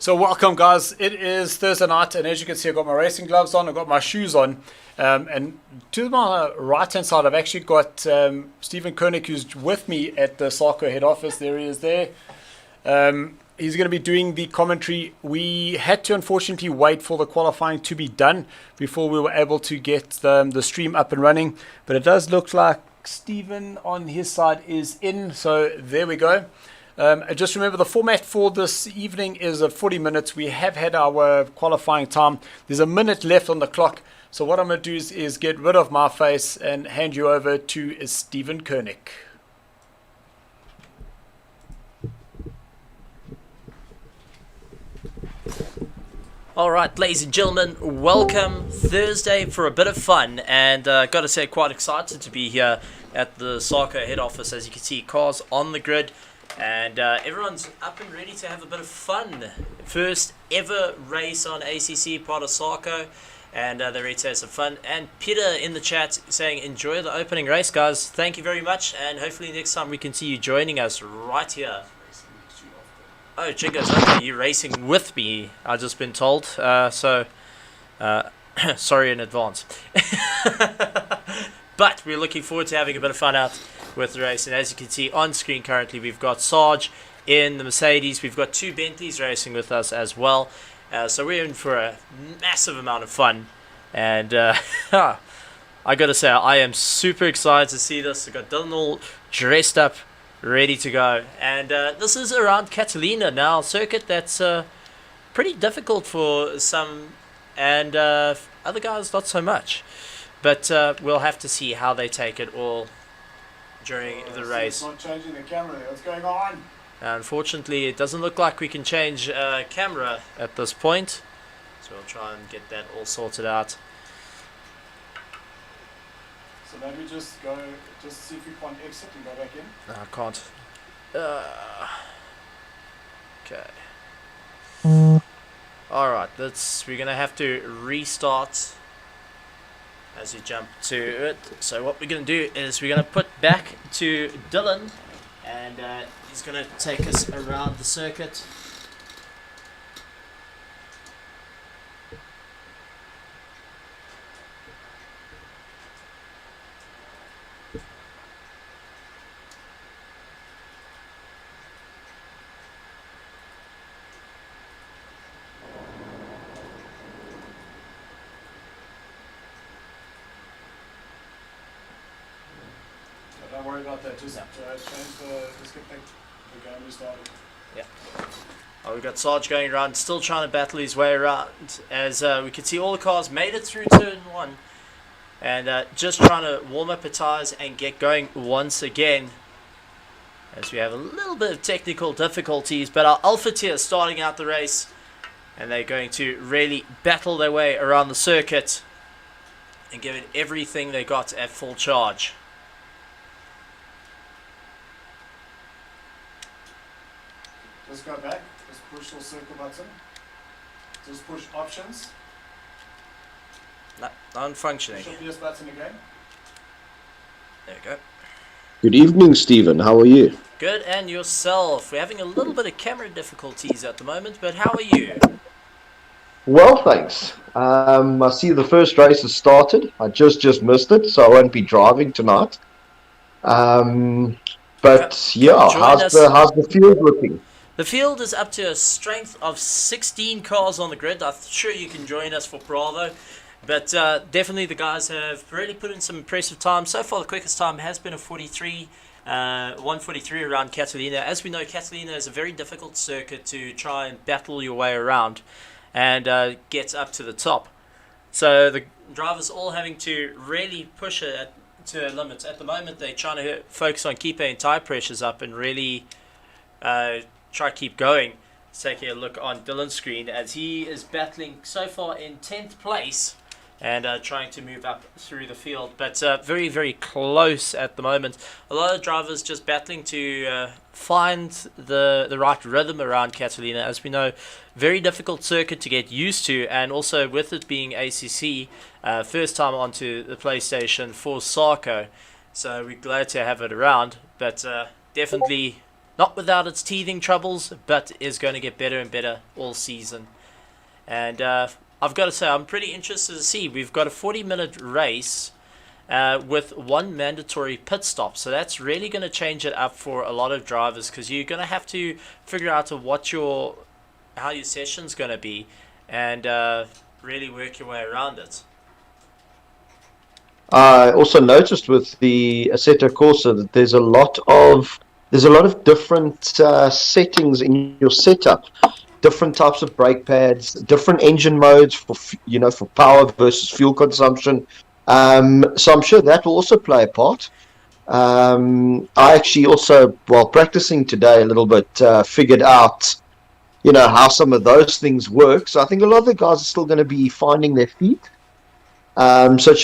So welcome guys, it is Thursday night and as you can see I've got my racing gloves on, I've got my shoes on, and to my right hand side I've actually got Stephen Koenig, who's with me at the SARCO head office. There he is there. He's going to be doing the commentary. We had to unfortunately wait for the qualifying to be done before we were able to get the stream up and running, but it does look like Stephen on his side is in, so there we go. Just remember the format for this evening is 40 minutes. We have had our qualifying time. There's a minute left on the clock. So what I'm going to do is get rid of my face and hand you over to Stephen Koenig. All right, ladies and gentlemen, welcome Thursday for a bit of fun, and got to say, quite excited to be here at the SARCO head office. As you can see, cars on the grid, and everyone's up and ready to have a bit of fun. First ever race on ACC, part of SARCO, and they're ready to have some fun. And Peter in the chat saying, enjoy the opening race, guys. Thank you very much, and hopefully next time we can see you joining us right here. Oh, Jingos, okay, you're racing with me, I've just been told. Sorry in advance. But we're looking forward to having a bit of fun out with the race. And as you can see on screen currently, we've got Sarge in the Mercedes. We've got two Bentleys racing with us as well. So we're in for a massive amount of fun. And I got to say, I am super excited to see this. I've got Dylan all dressed up, ready to go. And this is around Catalina now, circuit that's pretty difficult for some, and other guys not so much. But we'll have to see how they take it all during the race. It's not changing the camera there. What's going on? Unfortunately, it doesn't look like we can change camera at this point. So we'll try and get that all sorted out. So maybe just see if you can't exit and go back in. No, I can't. Okay. Alright, we're going to have to restart as we jump to it. So what we're going to do is we're going to put back to Dylan, and he's going to take us around the circuit. Don't worry about that, just change let's get the game restarted. Yeah. Oh, we've got Sarge going around, still trying to battle his way around. As we can see, all the cars made it through turn one. And just trying to warm up the tires and get going once again. As we have a little bit of technical difficulties. But our Alpha tier starting out the race. And they're going to really battle their way around the circuit. And give it everything they got at full charge. Just go back, just push the circle button, just push options. No, non-functioning. Push the PS button again. There we go. Good evening, Stephen. How are you? Good, and yourself? We're having a little bit of camera difficulties at the moment, but how are you? Well, thanks. I see the first race has started. I just missed it, so I won't be driving tonight. But yeah, how's the field looking? The field is up to a strength of 16 cars on the grid. I'm sure you can join us for Bravo. But definitely the guys have really put in some impressive time. So far the quickest time has been a 1:43 around Catalina. As we know, Catalina is a very difficult circuit to try and battle your way around and get up to the top. So the drivers all having to really push it to their limits. At the moment they're trying to focus on keeping tire pressures up and really try to keep going. Let's take a look on Dylan's screen as he is battling so far in 10th place and trying to move up through the field, but very, very close at the moment. A lot of drivers just battling to find the right rhythm around Catalina. As we know, very difficult circuit to get used to, and also with it being ACC, first time onto the PlayStation for SARCO, so we're glad to have it around. But definitely not without its teething troubles, but is going to get better and better all season. And I've got to say, I'm pretty interested to see. We've got a 40-minute race with one mandatory pit stop. So that's really going to change it up for a lot of drivers, because you're going to have to figure out how your session's going to be, and really work your way around it. I also noticed with the Asseto Corsa that there's a lot of different settings in your setup, different types of brake pads, different engine modes for power versus fuel consumption. So I'm sure that will also play a part. I actually also, while practicing today a little bit, figured out how some of those things work. So I think a lot of the guys are still going to be finding their feet. So it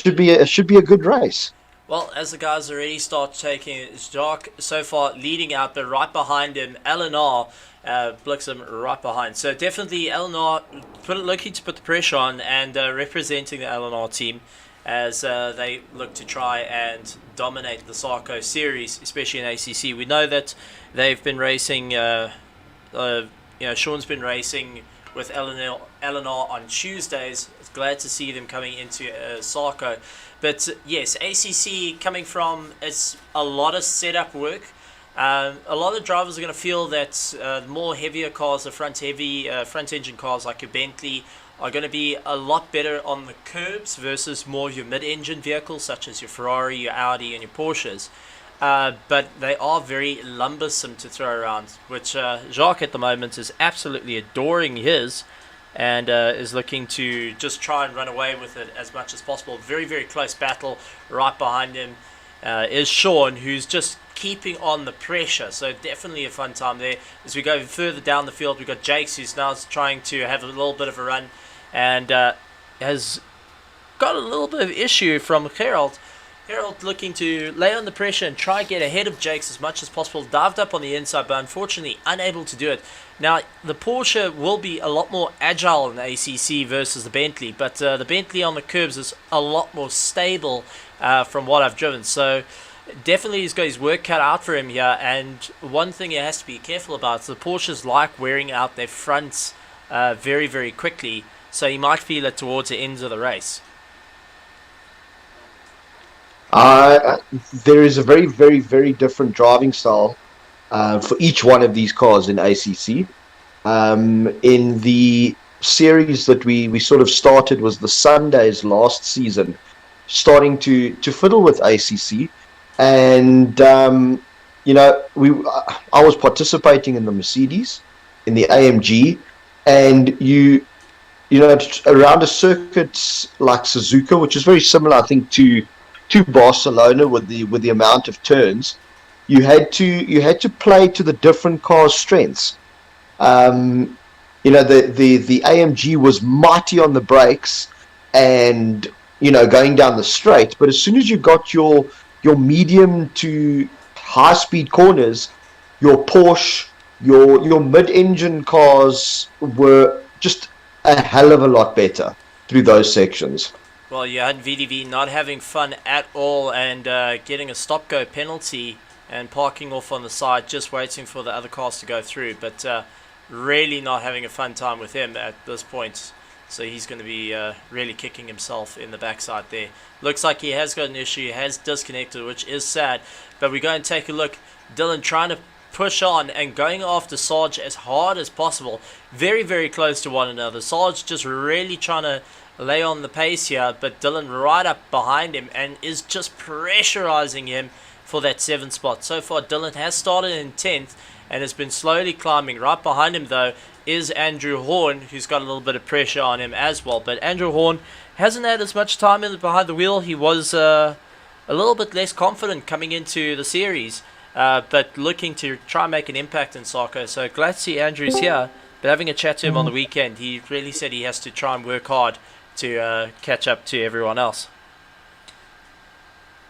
should be a good race. Well, as the guys already start taking it, Jacques so far leading out, but right behind him, Eleanor Blixham right behind. So definitely Eleanor looking to put the pressure on, and representing the Eleanor team as they look to try and dominate the SARCO series, especially in ACC. We know that they've been racing. Sean's been racing with Eleanor on Tuesdays. It's glad to see them coming into SARCO. But yes, ACC coming from, it's a lot of setup work. A lot of drivers are going to feel that more heavier cars, the front engine cars like your Bentley, are going to be a lot better on the curbs versus more of your mid-engine vehicles such as your Ferrari, your Audi and your Porsches. But they are very lumbersome to throw around, which Jacques at the moment is absolutely adoring his, and is looking to just try and run away with it as much as possible. Very, very close battle. Right behind him is Sean, who's just keeping on the pressure. So definitely a fun time there. As we go further down the field, we've got Jakes, who's now trying to have a little bit of a run, and has got a little bit of issue from Gerald. Gerald looking to lay on the pressure and try and get ahead of Jakes as much as possible. Dived up on the inside, but unfortunately unable to do it. Now, the Porsche will be a lot more agile in the ACC versus the Bentley, but the Bentley on the curbs is a lot more stable from what I've driven. So definitely he's got his work cut out for him here, and one thing he has to be careful about is the Porsches like wearing out their fronts very, very quickly, so he might feel it towards the ends of the race. There is a very, very, very different driving style for each one of these cars in ACC. In the series that we sort of started was the Sundays last season, starting to fiddle with ACC, and I was participating in the Mercedes, in the AMG, and around a circuit like Suzuka, which is very similar, I think, to Barcelona with the amount of turns, you had to play to the different cars' strengths. The AMG was mighty on the brakes and going down the straight, but as soon as you got your medium to high speed corners, your Porsche, your mid-engine cars were just a hell of a lot better through those sections. Well, you had VDV not having fun at all, and getting a stop-go penalty and parking off on the side, just waiting for the other cars to go through. But really not having a fun time with him at this point. So he's going to be really kicking himself in the backside there. Looks like he has got an issue, has disconnected, which is sad. But we go and take a look. Dylan trying to push on and going after Sarge as hard as possible. Very, very close to one another. Sarge just really trying to lay on the pace here, but Dylan right up behind him and is just pressurizing him for that 7th spot. So far Dylan has started in 10th and has been slowly climbing. Right behind him though is Andrew Horn, who's got a little bit of pressure on him as well, but Andrew Horn hasn't had as much time behind the wheel. He was a little bit less confident coming into the series, but looking to try and make an impact in SARCO. So glad to see Andrew's here, but having a chat to him on the weekend, he really said he has to try and work hard to catch up to everyone else.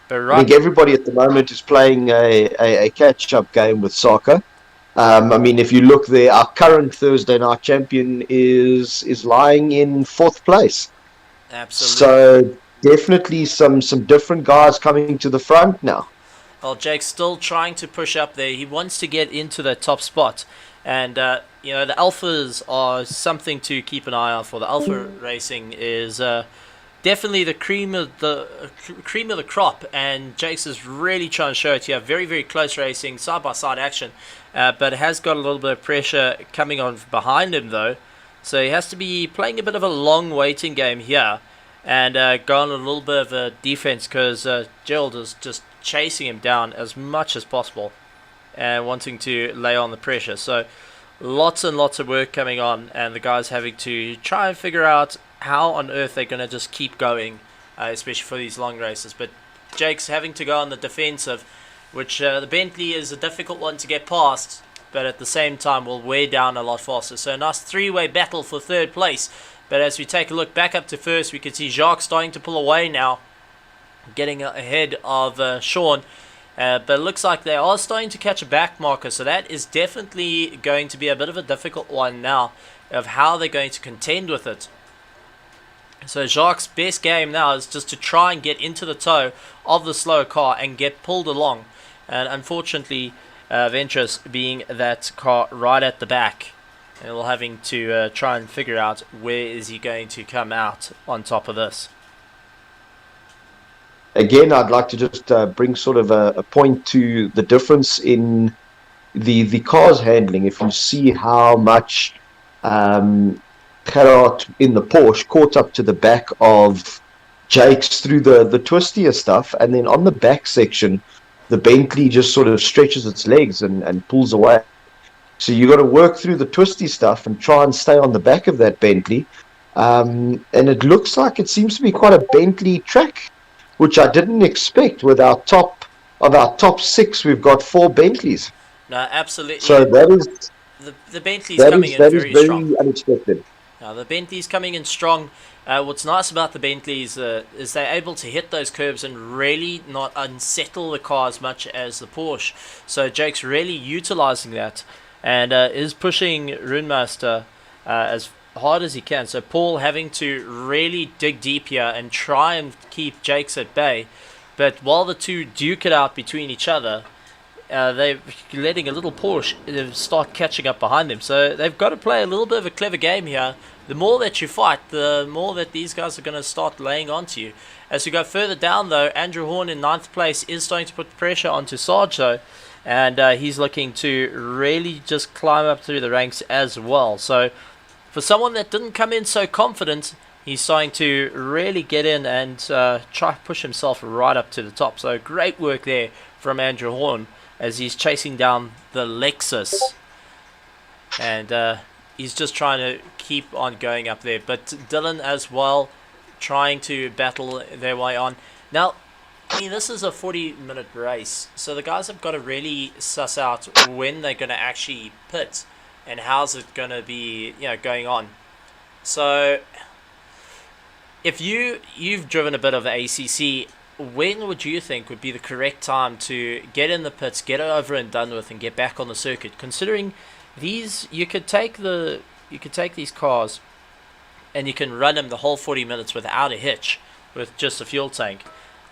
But right, I think everybody at the moment is playing a catch-up game with SARCO. If you look there, our current Thursday night champion is lying in 4th place. Absolutely. So definitely some different guys coming to the front now. Well, Jake's still trying to push up there. He wants to get into the top spot. And, you know, the Alphas are something to keep an eye out for. The Alpha racing is definitely the cream of the crop. And Jake's is really trying to show it here. Very, very close racing, side-by-side action. But it has got a little bit of pressure coming on behind him, though. So he has to be playing a bit of a long waiting game here. And go on a little bit of a defense because Gerald is just chasing him down as much as possible and wanting to lay on the pressure. So lots and lots of work coming on, and the guys having to try and figure out how on earth they're going to just keep going, especially for these long races. But Jake's having to go on the defensive, which the Bentley is a difficult one to get past, but at the same time will wear down a lot faster. So a nice three-way battle for third place. But as we take a look back up to first, we can see Jacques starting to pull away now, getting ahead of Sean. But it looks like they are starting to catch a back marker, so that is definitely going to be a bit of a difficult one now of how they're going to contend with it. So Jacques' best game now is just to try and get into the toe of the slower car and get pulled along. And unfortunately, Ventures being that car right at the back, and we're having to try and figure out where is he going to come out on top of this. Again, I'd like to just bring sort of a point to the difference in the car's handling. If you see how much Gerard in the Porsche caught up to the back of Jake's through the twistier stuff, and then on the back section, the Bentley just sort of stretches its legs and pulls away. So you got to work through the twisty stuff and try and stay on the back of that Bentley. And it looks like it seems to be quite a Bentley track, which I didn't expect. With our top 6, we've got 4 Bentleys. No, absolutely. So that is the Bentley's coming in very strong. Very unexpected. Now, the Bentley's coming in strong. What's nice about the Bentleys is they're able to hit those curbs and really not unsettle the car as much as the Porsche. So Jake's really utilizing that and is pushing Runemaster as hard as he can. So Paul having to really dig deep here and try and keep Jake's at bay. But while the two duke it out between each other, they're letting a little Porsche start catching up behind them. So they've got to play a little bit of a clever game here. The more that you fight, the more that these guys are going to start laying onto you. As we go further down, though, Andrew Horn in 9th place is starting to put pressure onto Sarge, though. And he's looking to really just climb up through the ranks as well. So for someone that didn't come in so confident, he's starting to really get in and try to push himself right up to the top. So great work there from Andrew Horn as he's chasing down the Lexus. And he's just trying to keep on going up there. But Dylan as well, trying to battle their way on. Now, I mean, this is a 40-minute race, so the guys have got to really suss out when they're going to actually pit and how's it going to be, going on. So, if you've driven a bit of ACC, when would you think would be the correct time to get in the pits, get it over and done with, and get back on the circuit? Considering these, you could take these cars and you can run them the whole 40 minutes without a hitch with just a fuel tank.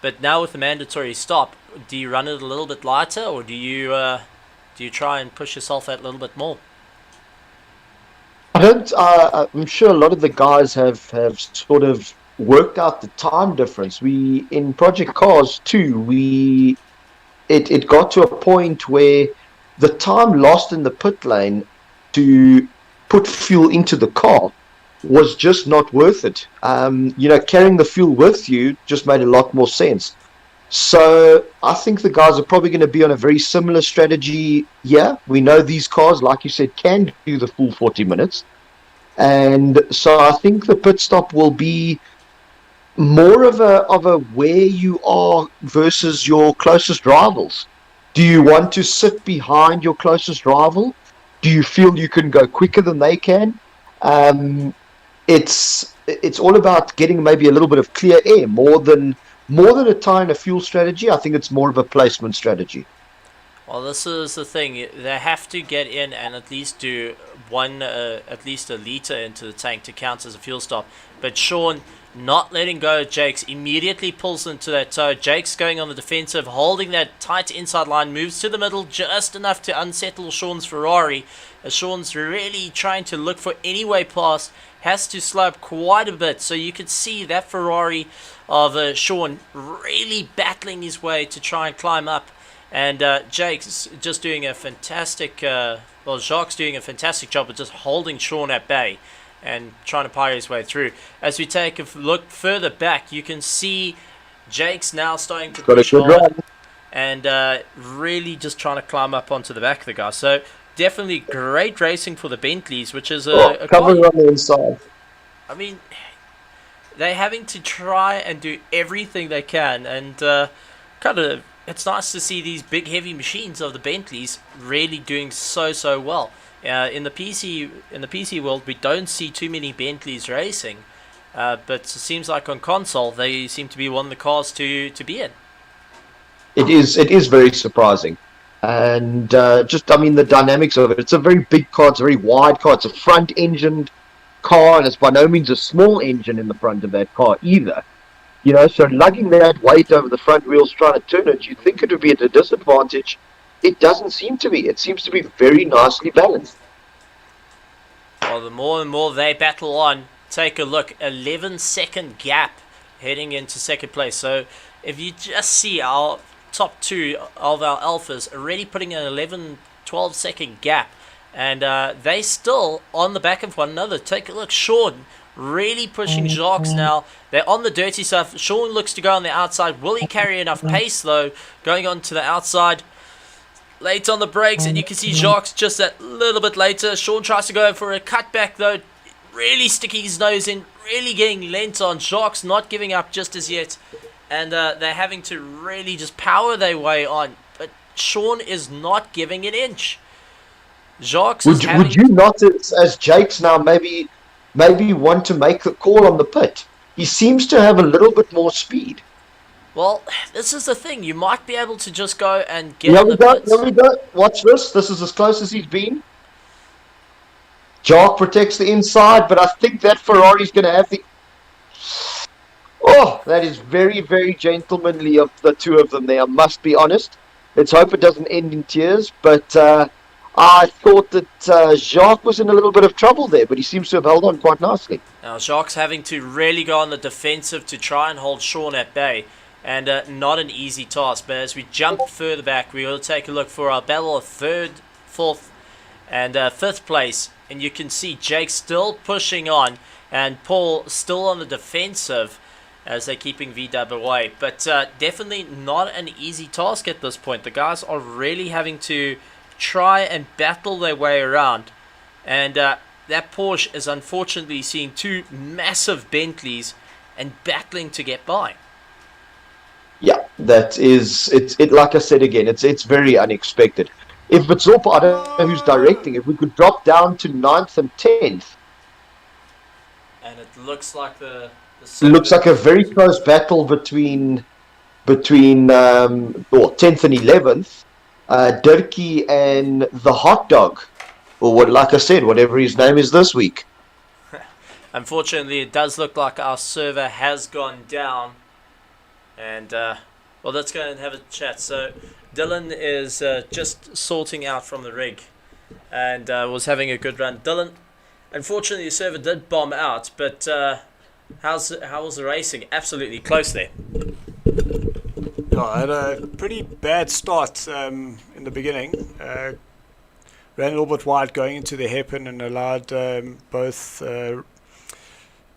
But now with the mandatory stop, do you run it a little bit lighter, or do you try and push yourself out a little bit more? I'm sure a lot of the guys have sort of worked out the time difference. We in Project Cars 2, it got to a point where the time lost in the pit lane to put fuel into the car was just not worth it. Carrying the fuel with you just made a lot more sense. So I think the guys are probably going to be on a very similar strategy. Yeah, we know these cars, like you said, can do the full 40 minutes. And so I think the pit stop will be more of a where you are versus your closest rivals. Do you want to sit behind your closest rival? Do you feel you can go quicker than they can? It's all about getting maybe a little bit of clear air more than a tie and a fuel strategy. I think it's more of a placement strategy. Well, this is the thing. They have to get in and at least do at least a litre into the tank to count as a fuel stop. But Sean, not letting go of Jakes, immediately pulls into that toe. Jakes going on the defensive, holding that tight inside line, moves to the middle just enough to unsettle Sean's Ferrari. As Sean's really trying to look for any way past, has to slow up quite a bit. So you could see that Ferrari of Sean really battling his way to try and climb up. And Jake's just doing a fantastic, Jacques doing a fantastic job of just holding Sean at bay and trying to pie his way through. As we take a look further back, you can see Jake's now starting to push on and really just trying to climb up onto the back of the guy. So definitely great racing for the Bentleys, which is a covering on the inside. I mean, they're having to try and do everything they can, and kind of it's nice to see these big heavy machines of the Bentleys really doing so well. In the PC world, we don't see too many Bentleys racing, but it seems like on console they seem to be one of the cars to be in. It is very surprising, and the dynamics of it. It's a very big car. It's a very wide car. It's a front-engined car, and it's by no means a small engine in the front of that car either. So lugging that weight over the front wheels, trying to turn it, you'd think it would be at a disadvantage. It doesn't seem to be. It seems to be very nicely balanced. Well, the more and more they battle on, take a look. 11-second gap heading into second place. So if you just see our top two of our alphas already putting an 11-12 second gap, and they still on the back of one another. Take a look. Sean really pushing Jacques now. They're on the dirty stuff. Sean looks to go on the outside. Will he carry enough pace though? Going on to the outside. Late on the brakes, and you can see Jacques just that little bit later. Sean tries to go for a cutback though. Really sticking his nose in. Really getting lent on. Jacques not giving up just as yet. And they're having to really just power their way on. But Sean is not giving an inch. Jacques would you not, as Jakes now, maybe want to make the call on the pit? He seems to have a little bit more speed. Well, this is the thing. You might be able to just go and get on the pits. Here we go. Watch this. This is as close as he's been. Jacques protects the inside, but I think that Ferrari's going to have the... Oh, that is very, very gentlemanly of the two of them there, I must be honest. Let's hope it doesn't end in tears, but I thought that Jacques was in a little bit of trouble there, but he seems to have held on quite nicely. Now, Jacques having to really go on the defensive to try and hold Sean at bay, and not an easy task. But as we jump further back, we will take a look for our battle of third, fourth, and fifth place, and you can see Jake still pushing on, and Paul still on the defensive as they're keeping VW away. But definitely not an easy task at this point. The guys are really having to try and battle their way around, and that Porsche is unfortunately seeing two massive Bentleys and battling to get by. Yeah, that is it. Like I said again, it's very unexpected. If it's all, I don't know who's directing. If we could drop down to 9th and 10th, and it looks like it looks like a very close battle between 10th and 11th. Dirkie and the hot dog, or what? Like I said, whatever his name is this week. Unfortunately, it does look like our server has gone down, and well, let's go and have a chat. So Dylan is just sorting out from the rig, and was having a good run. Dylan, unfortunately, the server did bomb out, but how was the racing? Absolutely close there. Yeah, I had a pretty bad start in the beginning. Ran a little bit wide going into the hairpin and allowed both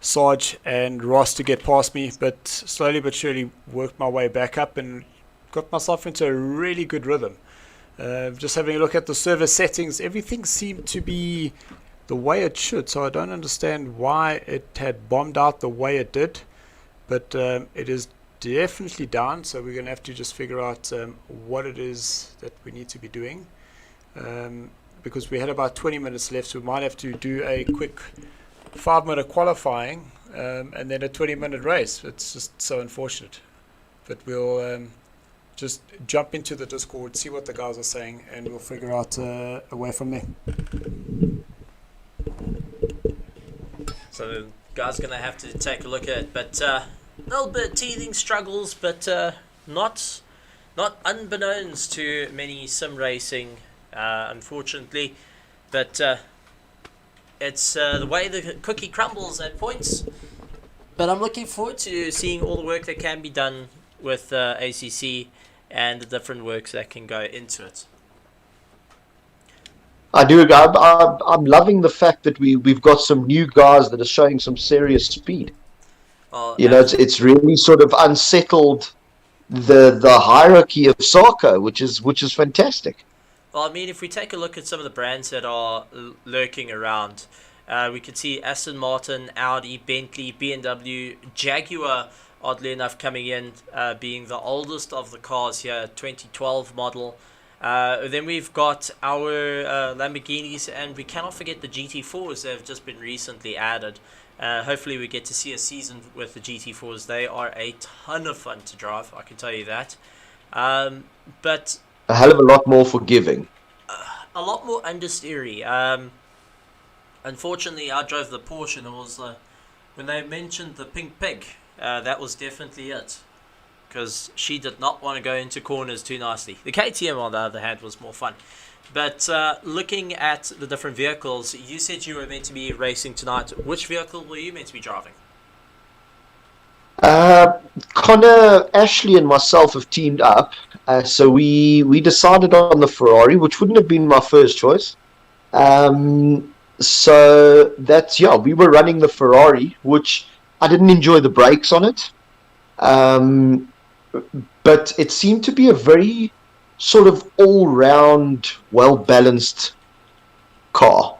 Sarge and Ross to get past me, but slowly but surely worked my way back up and got myself into a really good rhythm. Just having a look at the server settings, everything seemed to be the way it should, so I don't understand why it had bombed out the way it did, but it is definitely down, so we're going to have to just figure out what it is that we need to be doing, because we had about 20 minutes left, so we might have to do a quick 5-minute qualifying and then a 20-minute race. It's just so unfortunate, but we'll just jump into the Discord, see what the guys are saying, and we'll figure out a way from there. So the guy's going to have to take a look at it. But a little bit of teething struggles, but not unbeknownst to many sim racing, unfortunately. But it's the way the cookie crumbles at points. But I'm looking forward to seeing all the work that can be done with ACC and the different works that can go into it. I do. I'm loving the fact that we've got some new guys that are showing some serious speed. Well, It's really sort of unsettled the hierarchy of SARCO, which is fantastic. Well, I mean, if we take a look at some of the brands that are lurking around, we could see Aston Martin, Audi, Bentley, BMW, Jaguar, oddly enough, coming in, being the oldest of the cars here, 2012 model. Then we've got our Lamborghinis, and we cannot forget the GT4s that have just been recently added. Hopefully we get to see a season with the GT4s. They are a ton of fun to drive, I can tell you that. But A hell of a lot more forgiving. a lot more understeery. Unfortunately, I drove the Porsche, and it was when they mentioned the pink pig, that was definitely it. Because she did not want to go into corners too nicely. The KTM, on the other hand, was more fun. But looking at the different vehicles, you said you were meant to be racing tonight. Which vehicle were you meant to be driving? Connor, Ashley, and myself have teamed up. So we decided on the Ferrari, which wouldn't have been my first choice. So that's, we were running the Ferrari, which I didn't enjoy the brakes on it. But it seemed to be a very sort of all-round, well-balanced car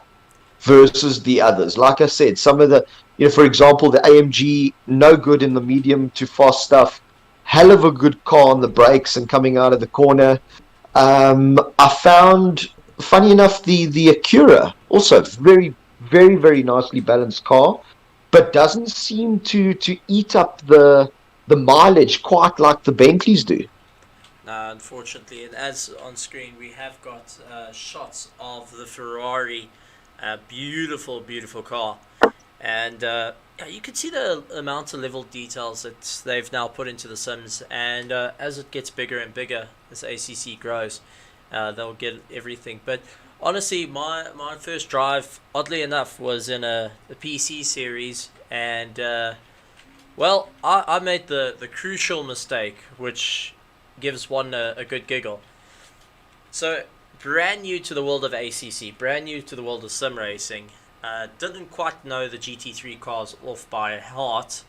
versus the others. Like I said, some of the, for example, the AMG, no good in the medium to fast stuff. Hell of a good car on the brakes and coming out of the corner. I found, funny enough, the Acura, also very, very, very nicely balanced car, but doesn't seem to eat up the mileage quite like the Bentleys do. Unfortunately, and as on screen we have got shots of the Ferrari, beautiful, beautiful car, and you can see the amount of level details that they've now put into the Sims, and as it gets bigger and bigger, as ACC grows, they'll get everything. But honestly, my first drive, oddly enough, was in the PC series, and well, I made the crucial mistake, which gives one a good giggle. So, brand new to the world of ACC, brand new to the world of sim racing, didn't quite know the GT3 cars off by heart,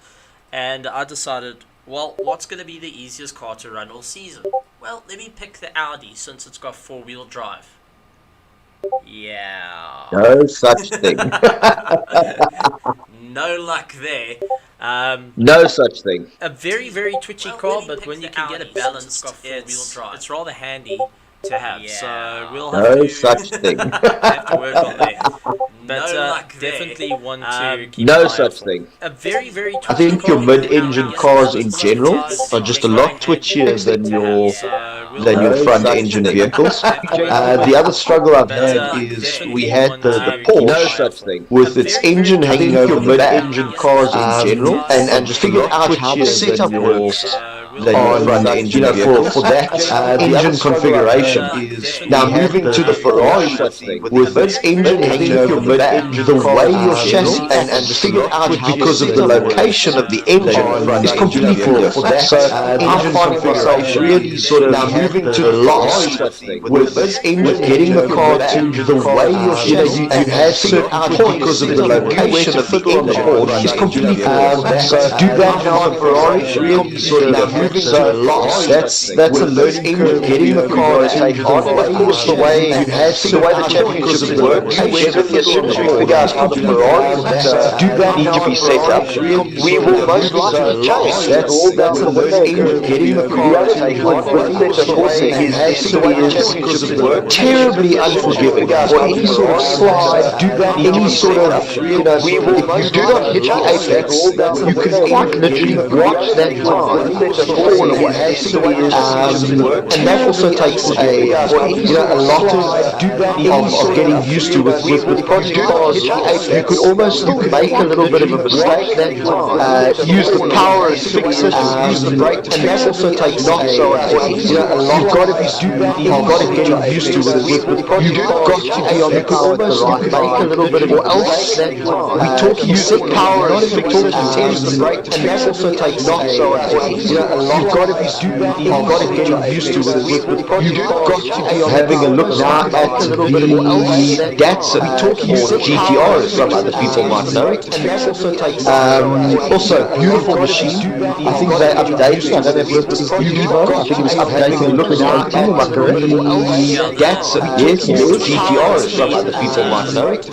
and I decided, well, what's going to be the easiest car to run all season? Well, let me pick the Audi, since it's got four-wheel drive. Yeah. No such thing. No luck there. No such thing. A very, very twitchy car, but when you can get it balanced, it's rather handy to have. Yeah. So we'll have no such thing. Have to work on that. But definitely one to keep no an eye such out for. thing. A very, very twitchy I think car. your mid-engine cars in general are just a lot twitchier than your front-engine vehicles. The other struggle I've had is we had the Porsche with its engine hanging over the back. Mid-engine cars in general, and just figured out how the setup works on front-engine vehicles. For that engine configuration is now moving to the Ferrari with its engine hanging over the back. The way your chassis and figured out because of the location of the engine is completely different. So I'm finding myself really sort of now moving to the lost with getting the car to the way your chassis you had certain points because of the location of the engine is completely different. So do that now on Ferrari really sort of now moving to the lost. That's a learning curve. Getting the car to the way you had the way the championship works. Figure out how the Ferrari do that need to be set up. We will most likely change. That's a learning curve. Getting the car to is terribly unforgiving. For any sort of slide, do that any sort of if you do not hit the apex, you can quite literally watch that car fall away. And that also takes a lot of getting used to with project cars. You could almost make a little bit of a mistake, use the power and fix it, use the brake to fix it. Also takes not so important. You've got to be getting used to with project cars. You've got to be on the power at the right time. Make a little bit of, or else we're talking use the power and fix it, use the brake to fix it. Also takes not so important. You've got to be getting used to with project cars. You've got to be having a look now at the Datsun or GTR, as some other people might know it. Also, beautiful machine. I think they updated. I don't know if it was Evo. I think it was updating the look of 18. Am I correct? Datsun, yes, GTR, as some other people might know it.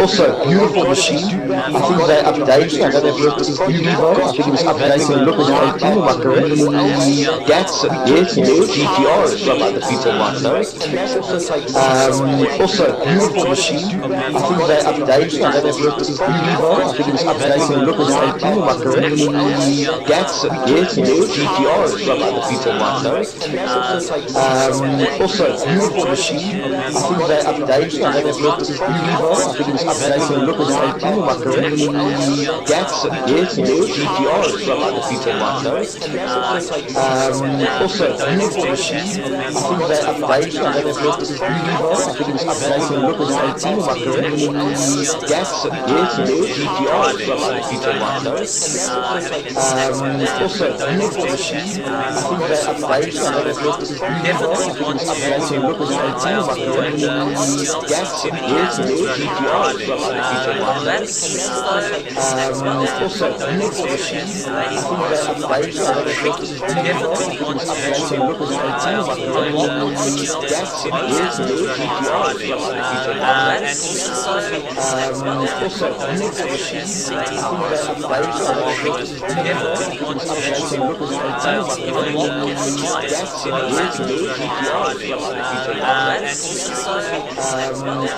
Also, beautiful machine. I think they updated. I don't know if it was Evo. I think it was updating the look of 18. Am I correct? Datsun, yes, GTR, as some other people might know it. Also, beautiful machine. I think they updated. I don't know if it was Evo. I think it was updating the look of 18. Am I correct? Datsun, yes, GTR, as some other people might know it. Also, beautiful machine. I think they updated. I don't know if it was Evo. I think it was updating the look of 18. Am I correct? Datsun, yes, GTR, as some other people might know it. Also, beautiful machine. I think they updated. I don't know if it was Evo. I think it was updating the look of 18. Am I correct? Datsun, yes, GTR, as some other people might know it. Also, beautiful machine. I think they updated. I don't know if it was Evo. I think it was updating the look of 18. Am I correct? Datsun, yes, GTR, as some other people might know it. Also, beautiful machine. I think they updated. I don't know if it was Evo. I think it was updating the look of 18. Am I correct? Datsun, yes, GTR, as some other people might know it. Also, beautiful machine. I think they updated. I don't know if it was Evo. I think it was updating the look of 18. Am I correct? Datsun, yes, GTR, as some other people might know it.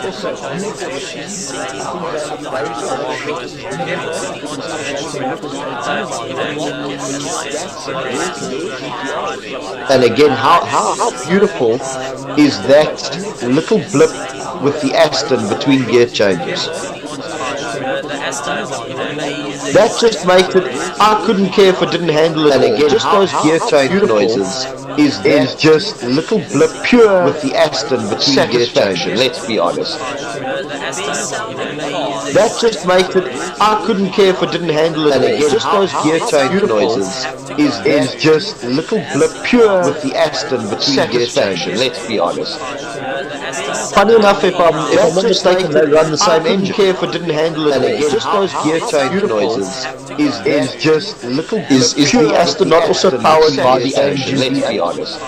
Also, beautiful machine. I think they updated. I don't know if it was Evo. I think it was updating the look of 18. Am I correct? And again, how beautiful is that little blip with the Aston between gear changes? That just makes it, I couldn't care if it didn't handle it. And again, just those gear change noises is just little blip pure with the Aston between gear changes, let's be honest. That just makes it, I couldn't care if it didn't handle it. And again, just those gear change noises is just little blip pure with the Aston between gear changes, let's be honest. Funny enough, if I'm not mistaken, they run the same engine. I don't care if it didn't handle it. And again, just those gear change noises is just little. Is the Aston not also powered by the AMG? Let's be honest.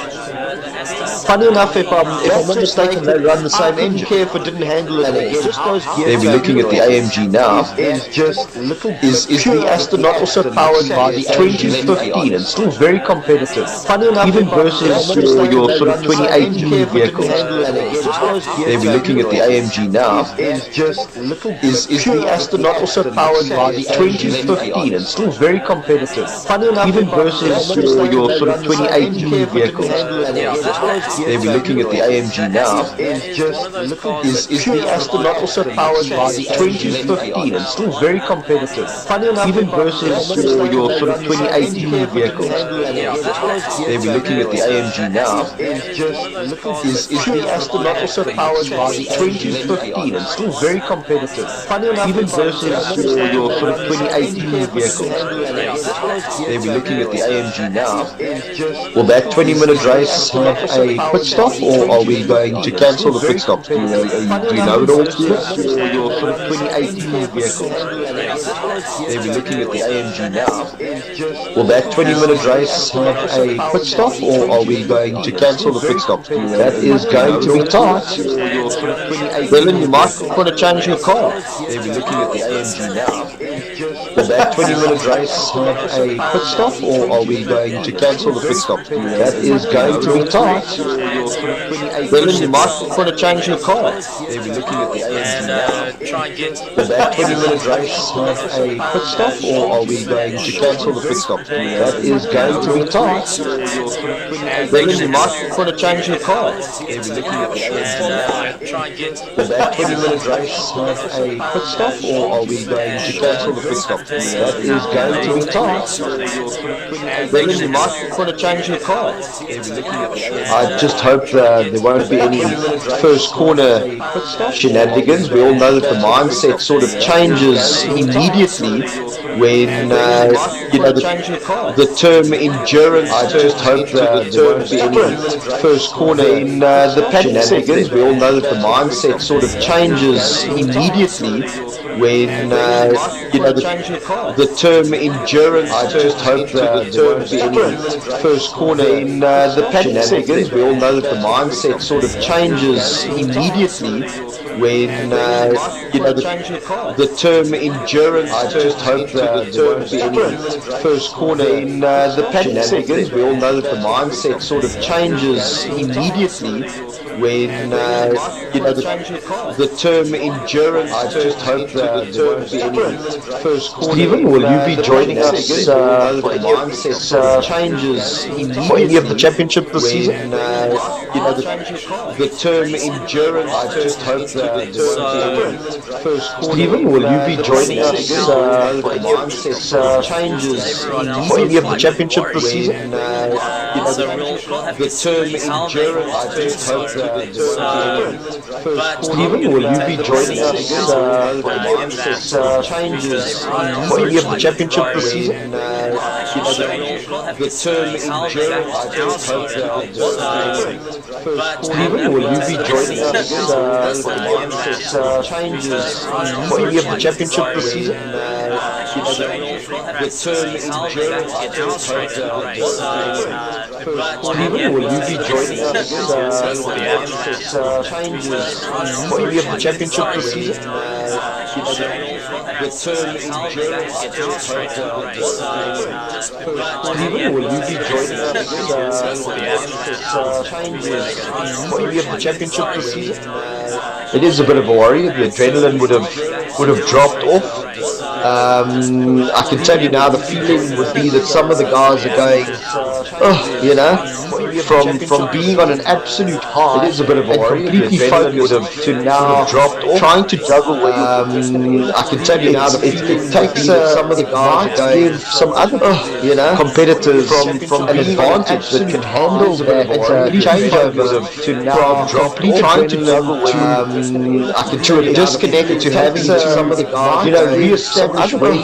Funny enough, if I'm not mistaken, they run the same engine. I don't care if it didn't handle it. And again, just those gear change. They'll be looking at the AMG now. Is just little. Is the Aston not also powered by the 2015 and still very competitive? Funny enough, even versus your sort of 2018 vehicles. They'll be looking at the AMG now. Is just little. Is the Aston not also powered by the 2015 and still very competitive? Funny enough, even versus your sort of 2018 vehicles. They'll be looking at the AMG now. Is just little. Is the Aston not also powered by the 2015 and still very competitive? Funny enough, even versus your sort of 2018 vehicles. They'll be looking at the AMG now. Is just little. Is the Aston not also powered by the 2015 and still very competitive? Funny enough, even versus your sort of 2018 vehicles. They'll be looking at the AMG now. Will that 20-minute race have a pit stop, or are we going to cancel the pit stop? Do you know it all? Or your sort of 2018 vehicles? They'll be looking at the AMG now. Will that 20-minute race have a pit stop, or are we going to cancel the pit stop? That is going to be tough. tight. Dylan, you might want to change your car. They'll be looking at the AMG now. Will that 20-minute race have a pit stop, or are we going to cancel the pit stop? That is going to be tight. Dylan, you might want to change your car. They'll be looking at the AMG now. Try and get Will that 20-minute race have a pit stop, or are we going to cancel the pit stop? That is going to be tight. Dylan, you might want to change your car. They'll be looking at the AMG now. try and get Will that 20-minute race have a pit stop, or are we going to cancel the pit stop? That is going to be tight. Dylan, you might want to change your car. I just hope there won't be any first corner shenanigans. We all know that the mindset sort of changes immediately when the term endurance. I just hope there won't be any first corner in the shenanigans. We all know that the mindset sort of changes immediately when the term endurance. I just hope there won't be any first corner in the shenanigans. We all know that the mindset sort of changes immediately when the term endurance. I just hope there won't be any first corner in the shenanigans. We all know that the mindset sort of changes immediately when the term endurance. I just hope there won't be any first corner. Stephen, will you be joining us for the mindset changes for any of the championship this season? The term endurance. I just hope there won't be any first corner. Stephen, will you be joining us for the mindset changes for any of the championship this season? The term endurance. I just hope there Stephen, will you be joining us for the mindset changes for any of the championship this season? The term endurance. I just hope Stephen, will you be joining us for the mindset changes for any of the championship this season? The term endurance. I just hope Stephen, will you be joining us for the mindset changes for any of the championship this season? The term endurance. I just hope Stephen, will you be joining us for the mindset changes for any of the championship this season? It is a bit of a worry. The adrenaline would have dropped off. I can tell you now, the feeling would be that some of the guys are going, from being on an absolute high. It is a bit of a worry. Completely focused to now dropped off, trying to juggle where I can tell you now, it takes some of the guys to give some other competitors from an advantage that can handle that changeover to now completely trying to juggle to a disconnect to having some of the guys reestablish where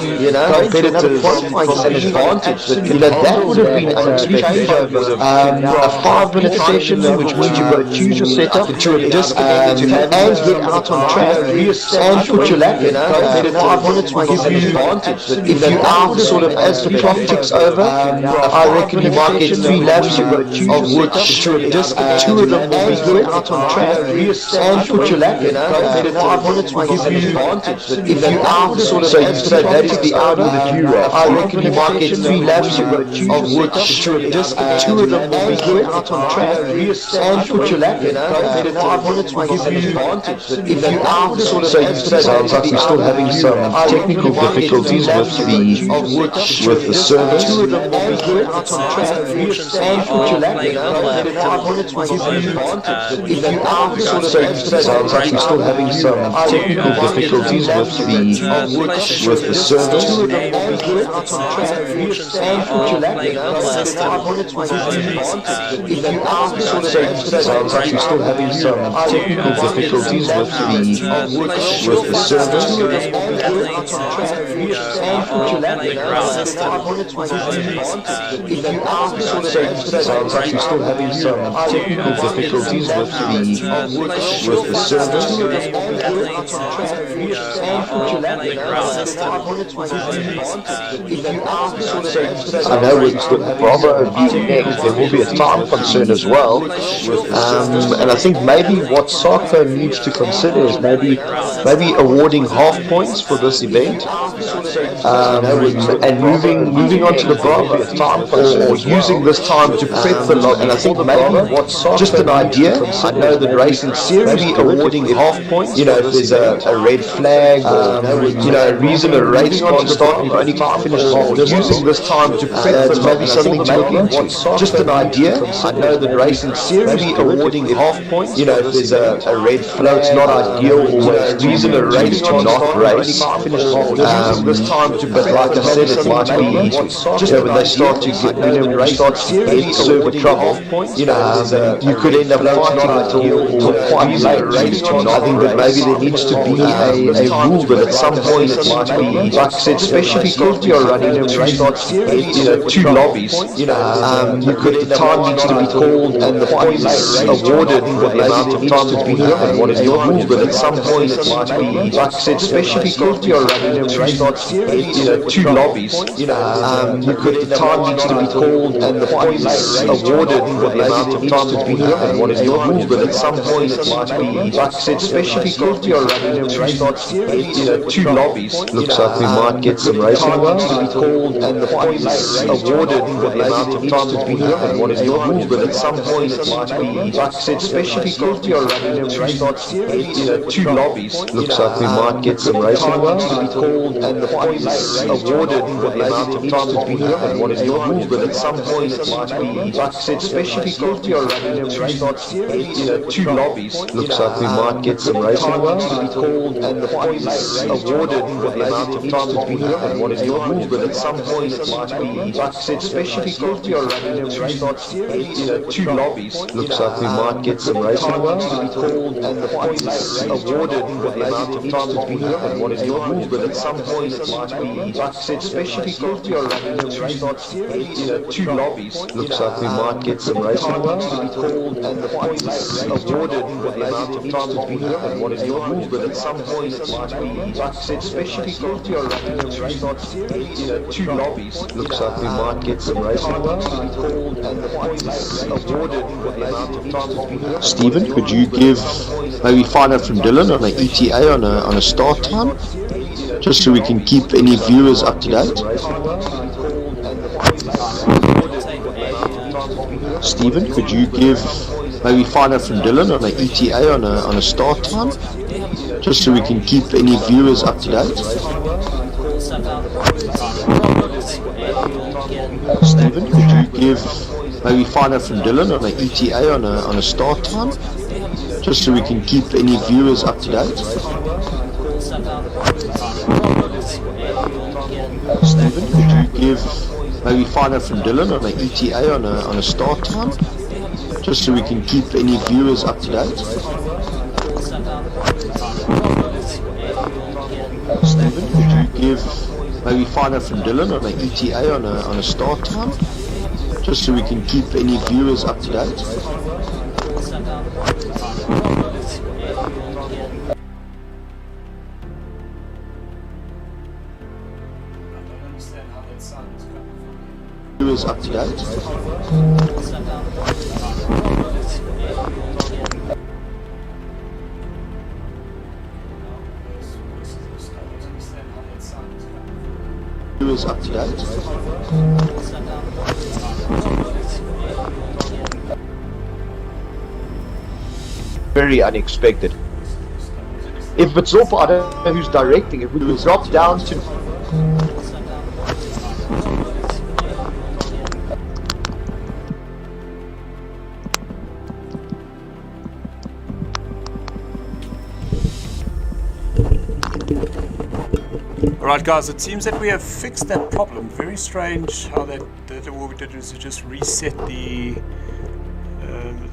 competitors from an advantage that would have been unexpected. A 5-minute session, which means you've got to choose your setup to a disconnect and get out on track and put your lap in. 5 minutes will give you advantage. If you are sort of, as the clock ticks over, I reckon you might get 3 laps, of which 2 of them will be good out on track and put your lap in. 5 minutes will give you advantage. If you are sort of, so that is the Audi that you wrap. I reckon you might get 3 laps, of which 2 of them will be good out on track and put your lap in. 5 minutes will give you advantage. If you are sort of, so it sounds like we're still having some technical difficulties with the service. 2 of them will be good out on track and put your lap in. 5 minutes will give you advantage. If you are sort of, so it sounds like we're still having some technical difficulties with the service. 2 of them will be good out on track and put your lap in. 5 minutes will give you advantage. If you are sort of, so it sounds like we're still having some technical difficulties with the service. 2 of them will be good out on track and put your lap in. 5 minutes will give you advantage. If you are sort of, so it sounds like we're still having some technical difficulties with the service. 2 of them will be good out on track and put your lap in. I know with Bravo being next, there will be a time concern as well. And I think maybe what SARCO needs to consider is maybe awarding half points for this event, and moving on to the Bravo, or using this time to prep the lobby. And I think maybe just an idea. I know that racing series maybe awarding half points. You know, if there's a red flag, or a reason a race can't start and only finish half distance, using this time to prep the lobby, something to look into. Just an idea. I know that racing series maybe awarding half points. You know, if there's a red flag, it's not ideal always. Reason a race to not race. But like I said, it might be just when they start to get, when they start to get serve with trouble, you could end up fighting until quite late. I think that maybe there needs to be a rule that at some point it might be, like I said, especially because you're running two lobbies, you could, the time needs to be called and the points awarded for the amount of time to be and what is the rule, but at some point it might be, like I said, especially because you're running two lobbies, you could, the time needs to be called and the points awarded for the amount of time to be and what is the rule, but at some point it might be, like I said, especially because you're running two lobbies. Looks like we might get some racing to be called and the points awarded for the amount of time to be and what is the rule, but at some point it might be, like I said, especially because you're running two lobbies. Looks like we might get some racing to be called and the points awarded for the amount of time to be and what is the rule, but at some point it might be, like I said, especially because you're running two lobbies. Looks like we might get some racing to be called and the points awarded for the amount of time to be and what is the rule, but at some point it might be, like I said, especially because you're running two lobbies. Looks like we might get some racing to be called and the points awarded for the amount of time to be and what is the rule, but at some point it might be, like I said, especially because you're running two lobbies. Looks like we might get some racing to be called and the points awarded for the amount of time to be and what is the rule, but at some point it might be, like I said, especially because you're running two lobbies. Looks like we might get some racing to be called and the points awarded for the amount of time to be. Stephen, could you give, maybe find out from Dylan on an ETA on a start time, just so we can keep any viewers up to date? Stephen, could you give, maybe find out from Dylan on an ETA on a start time, just so we can keep any viewers up to date? Stephen, could you give, maybe find out from Dylan on an ETA on a start time, just so we can keep any viewers up to date? Stephen, could you give, maybe find out from Dylan on an ETA on a start time, just so we can keep any viewers up to date? Stephen, could you give, maybe find out from Dylan on an ETA on a start time, just so we can keep any viewers up to date? Viewers up to date? Viewers up to date? Very unexpected. If it's up, I don't know who's directing it. We would drop down to. Alright guys, it seems that we have fixed that problem. Very strange how that what we did was to just reset the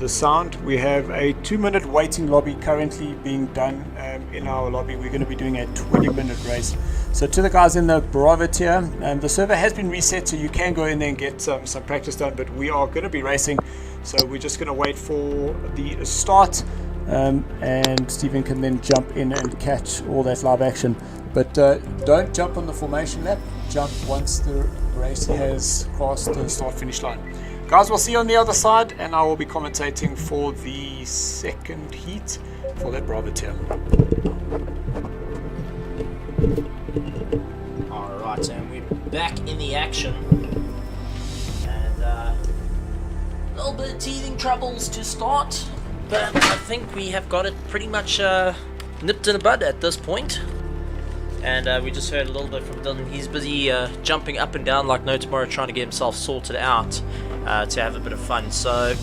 sound. We have a 2-minute waiting lobby currently being done in our lobby. We're going to be doing a 20-minute race. So to the guys in the Bravo tier, the server has been reset, so you can go in there and get some practice done, but we are going to be racing, so we're just going to wait for the start and Stephen can then jump in and catch all that live action. But don't jump on the formation lap, jump once the race has crossed the start-finish line. Guys, we'll see you on the other side, and I will be commentating for the second heat for that Bravo tail. Alright, and we're back in the action. And a little bit of teething troubles to start, but I think we have got it pretty much nipped in the bud at this point. And we just heard a little bit from Dylan. He's busy jumping up and down like no tomorrow, trying to get himself sorted out to have a bit of fun. So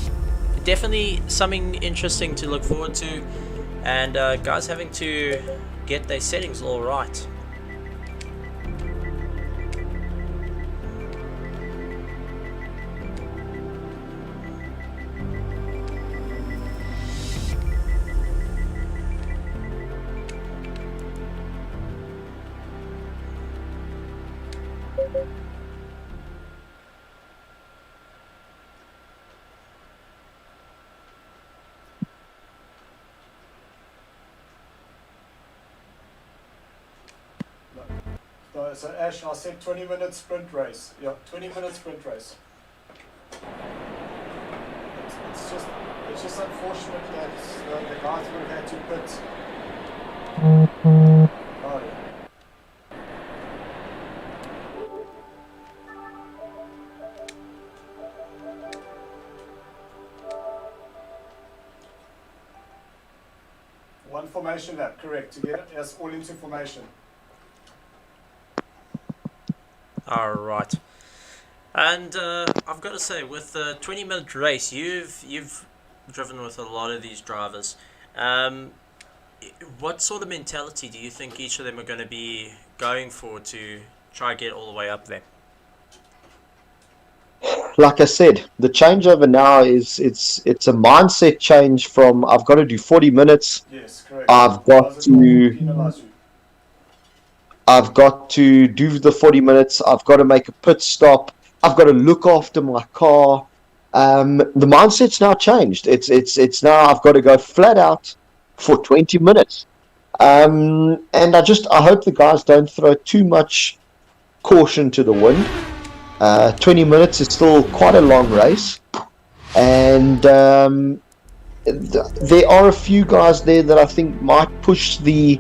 definitely something interesting to look forward to, and guys having to get their settings all right. So Ash, I said 20-minute sprint race. Yeah, 20-minute sprint race. It's just unfortunate that the guys would have had to pit. Oh, yeah. One formation lap, correct. To get us all into formation. Alright, and I've got to say, with the 20-minute race, you've driven with a lot of these drivers. What sort of mentality do you think each of them are going to be going for to try and get all the way up there? Like I said, the changeover now is it's a mindset change from I've got to do 40 minutes. Yes, correct. I've got to do the 40 minutes. I've got to make a pit stop. I've got to look after my car. The mindset's now changed. It's now I've got to go flat out for 20 minutes. And I hope the guys don't throw too much caution to the wind. 20 minutes is still quite a long race. And there are a few guys there that I think might push the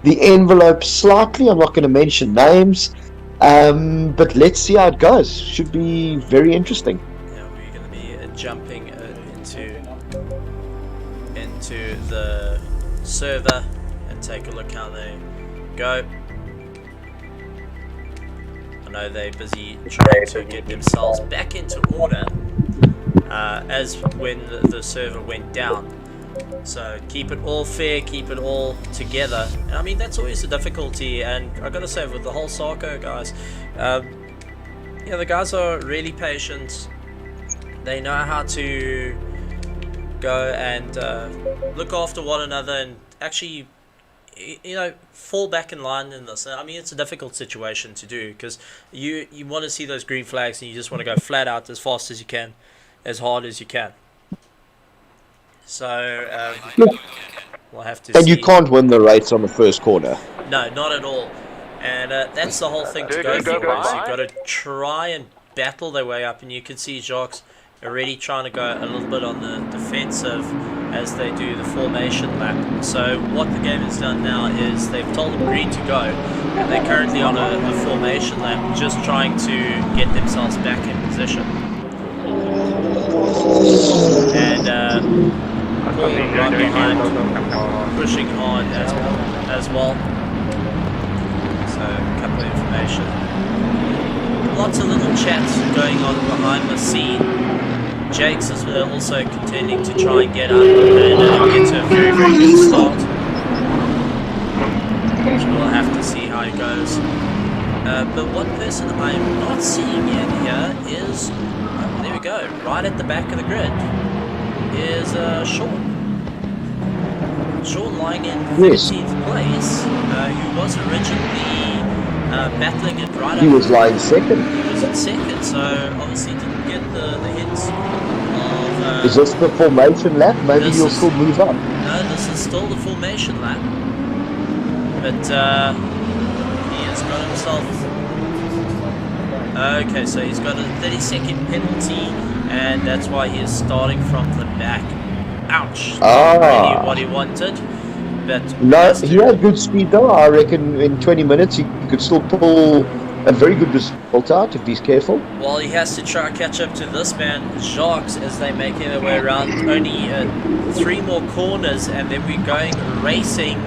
envelope slightly. I'm not going to mention names, but let's see how it goes. Should be very interesting. Yeah, we're going to be jumping into the server and take a look how they go. I know they're busy trying to get themselves back into order as when the server went down. So keep it all fair, keep it all together. And I mean, that's always the difficulty, and I've got to say, with the whole SARCO guys, the guys are really patient. They know how to go and look after one another and actually, fall back in line in this. I mean, it's a difficult situation to do because you want to see those green flags and you just want to go flat out as fast as you can, as hard as you can. So we'll have to see. And you can't win the race on the first corner. No, not at all. And that's the whole thing to go for. You've got to try and battle their way up, and you can see Jacques already trying to go a little bit on the defensive as they do the formation lap. So what the game has done now is they've told them green to go, and they're currently on a formation lap, just trying to get themselves back in position. And Paul right behind, pushing on as well. So a couple of information. Lots of little chats going on behind the scene. Jakes is also continuing to try and get up and get to a very, very good start. We'll have to see how it goes. But one person I'm not seeing in here is, there we go, right at the back of the grid, is Sean. Sean lying in 13th place, who was originally battling it right up. He was lying second. He was in second, so obviously didn't get the hits of Is this the formation lap? Maybe you'll still move up. No, this is still the formation lap. But he has got himself... Okay, so he's got a 30-second penalty, and that's why he is starting from the back. Ouch. Not really what he wanted. But no, he had good speed though. I reckon in 20 minutes he could still pull a very good result out if he's careful. Well, he has to try and catch up to this man, Jacques, as they're making their way around. Only 3 more corners, and then we're going racing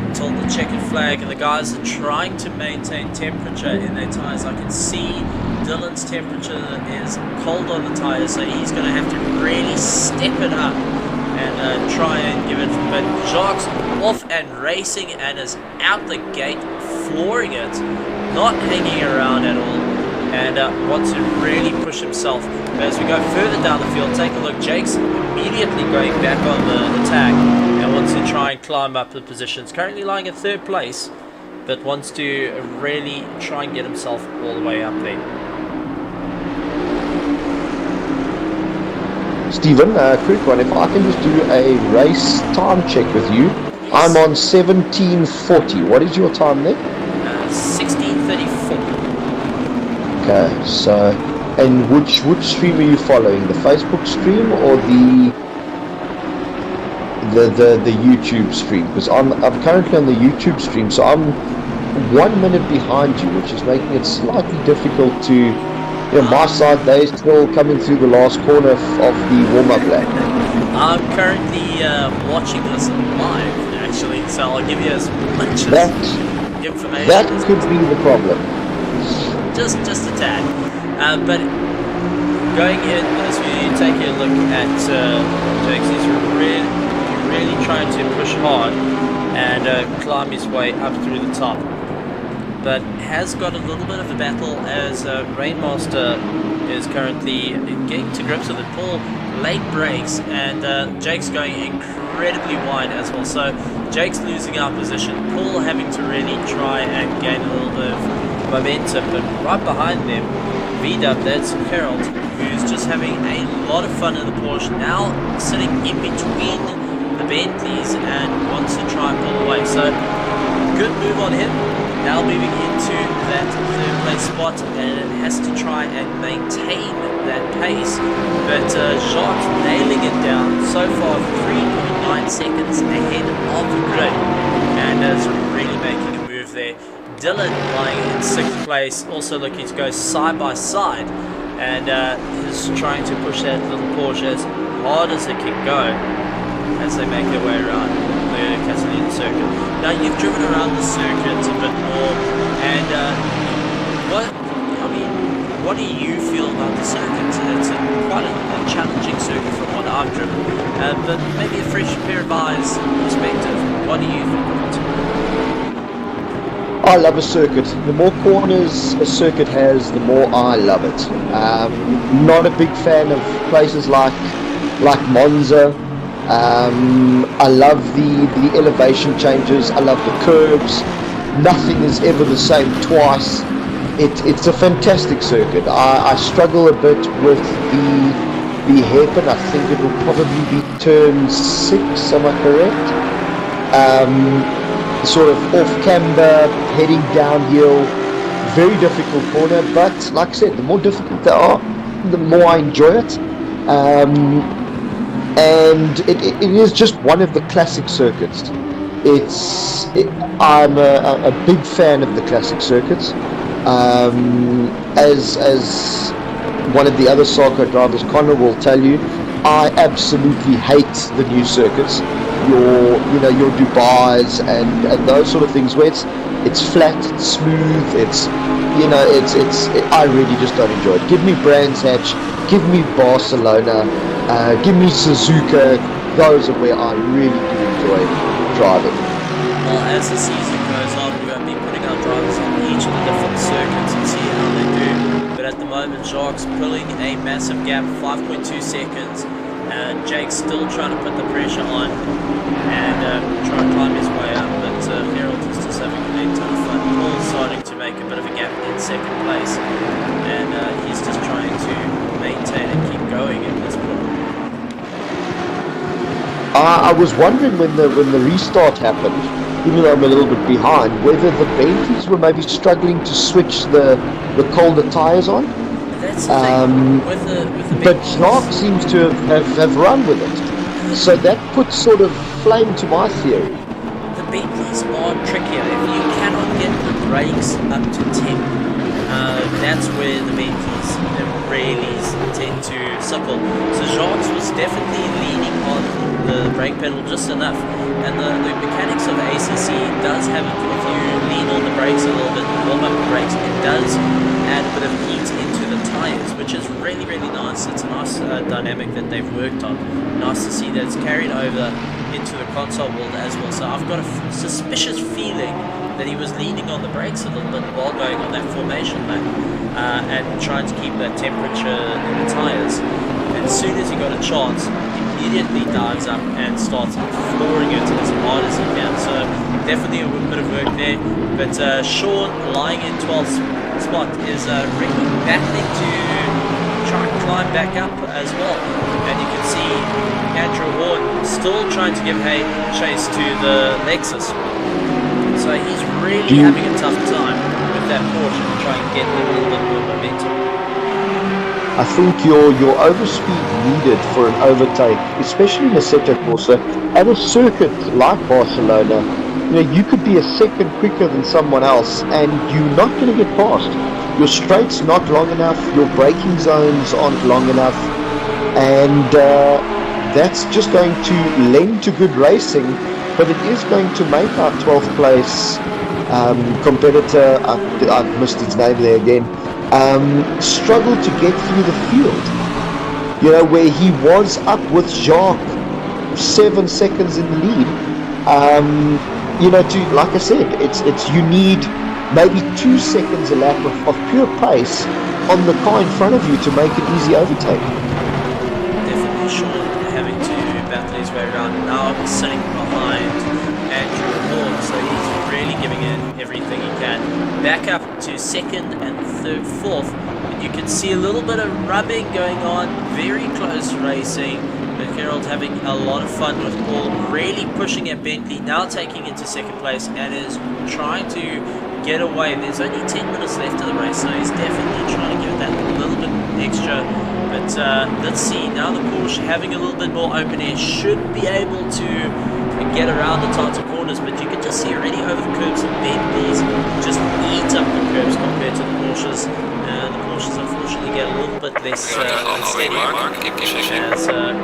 until the checkered flag, and the guys are trying to maintain temperature in their tyres. I can see Dylan's temperature is cold on the tyres, so he's going to have to really step it up and try and give it. But Jacques off and racing and is out the gate, flooring it, not hanging around at all, and wants to really push himself. But as we go further down the field, take a look, Jake's immediately going back on the attack and wants to try and climb up the positions. Currently lying in 3rd place, but wants to really try and get himself all the way up there. Stephen, quick one, if I can just do a race time check with you. I'm on 17:40. What is your time there? 16:34. Okay, so, and which stream are you following? The Facebook stream or the YouTube stream? Because I'm currently on the YouTube stream, so I'm 1 minute behind you, which is making it slightly difficult to. My side, they're still coming through the last corner of the warm-up lap. I'm currently watching this live, actually, so I'll give you as much information. That could be the problem. Just a tad. But going in, as we take a look at Jakes, he's really trying to push hard and climb his way up through the top. But has got a little bit of a battle as Rainmaster is currently getting to grips with it. Paul late breaks, and Jake's going incredibly wide as well. So Jake's losing our position. Paul having to really try and gain a little bit of momentum. But right behind them, V-Dub, that's Harold, who's just having a lot of fun in the Porsche. Now sitting in between the Bentleys and wants to try and pull away. So good move on him. Now moving into that 3rd place spot, and it has to try and maintain that pace. But Jacques nailing it down so far, 3.9 seconds ahead of the grid, and is really making a move there. Dylan lying in 6th place, also looking to go side by side, and is trying to push that little Porsche as hard as it can go as they make their way around the Catalina circuit. Now you've driven around the circuit a bit more, and what do you feel about the circuit? It's quite a challenging circuit from what I've driven, but maybe a fresh pair of eyes perspective. What do you think of it? I love a circuit. The more corners a circuit has, the more I love it. Not a big fan of places like Monza. I love the elevation changes. I love the curves. Nothing is ever the same twice. It's a fantastic circuit. I struggle a bit with the hairpin. I think it will probably be turn 6. Am I correct? Sort of off camber, heading downhill. Very difficult corner, but like I said, the more difficult they are, the more I enjoy it. And it is just one of the classic circuits. I'm a big fan of the classic circuits. As one of the other SARCO drivers, Connor, will tell you, I absolutely hate the new circuits. Your Dubais and those sort of things where it's flat, it's smooth, I really just don't enjoy it. Give me Brands Hatch, give me Barcelona, give me Suzuka. Those are where I really do enjoy driving. Well, as the season goes on, we will be putting our drivers on each of the different circuits and see how they do. But at the moment, Jacques pulling a massive gap, 5.2 seconds. Jake's still trying to put the pressure on and try and climb his way up, but Harold is just having a ton of fun. Paul's starting to make a bit of a gap in 2nd place, and he's just trying to maintain and keep going in I was wondering when the restart happened, even though I'm a little bit behind, whether the Bentleys were maybe struggling to switch the colder tyres on. That's the thing with the But Bentleys. Jacques seems to have run with it. So that puts sort of flame to my theory. The Bentleys are trickier. If you cannot get the brakes up to 10, that's where the Bentleys really tend to suckle. So Jacques was definitely leaning on the brake pedal just enough. And the mechanics of ACC does have it. If you lean on the brakes a little bit, warm up the brakes, it does add a bit of heat into the tyres, which is really, really nice. It's a nice dynamic that they've worked on. Nice to see that it's carried over into the console world as well. So I've got a suspicious feeling that he was leaning on the brakes a little bit while going on that formation lap and trying to keep that temperature in the tyres. And as soon as he got a chance, immediately dives up and starts flooring it as hard as he can. So definitely a bit of work there. But Sean, lying in 12th spot, is really battling to try and climb back up as well. And you can see Andrew Horn still trying to give chase to the Lexus. So he's really having a tough time with that Porsche to try and get a little bit more momentum. I think your overspeed needed for an overtake, especially in a Asseto Corsa, at a circuit like Barcelona, you could be a second quicker than someone else and you're not going to get past. Your straight's not long enough, your braking zones aren't long enough, and that's just going to lend to good racing, but it is going to make our 12th place competitor, I've missed his name there again, struggle to get through the field. Where he was up with Jacques 7 seconds in the lead. Like I said, it's you need maybe 2 seconds a lap of pure pace on the car in front of you to make an easy overtake. Definitely Sean having to battle his way around. Now I'm sitting behind Andrew Horn, so he's really giving it everything he can. Back up to second and fourth, and you can see a little bit of rubbing going on, very close racing. Harold having a lot of fun with Paul, really pushing at Bentley, now taking into second place and is trying to get away. There's only 10 minutes left of the race, so he's definitely trying to give that little bit extra. But let's see, now the Porsche having a little bit more open air should be able to get around the tighter corners, but you can just see already over the curbs that Bentley's just eat up the curbs compared to the Porsches. The Porsches unfortunately get a little bit less steady as we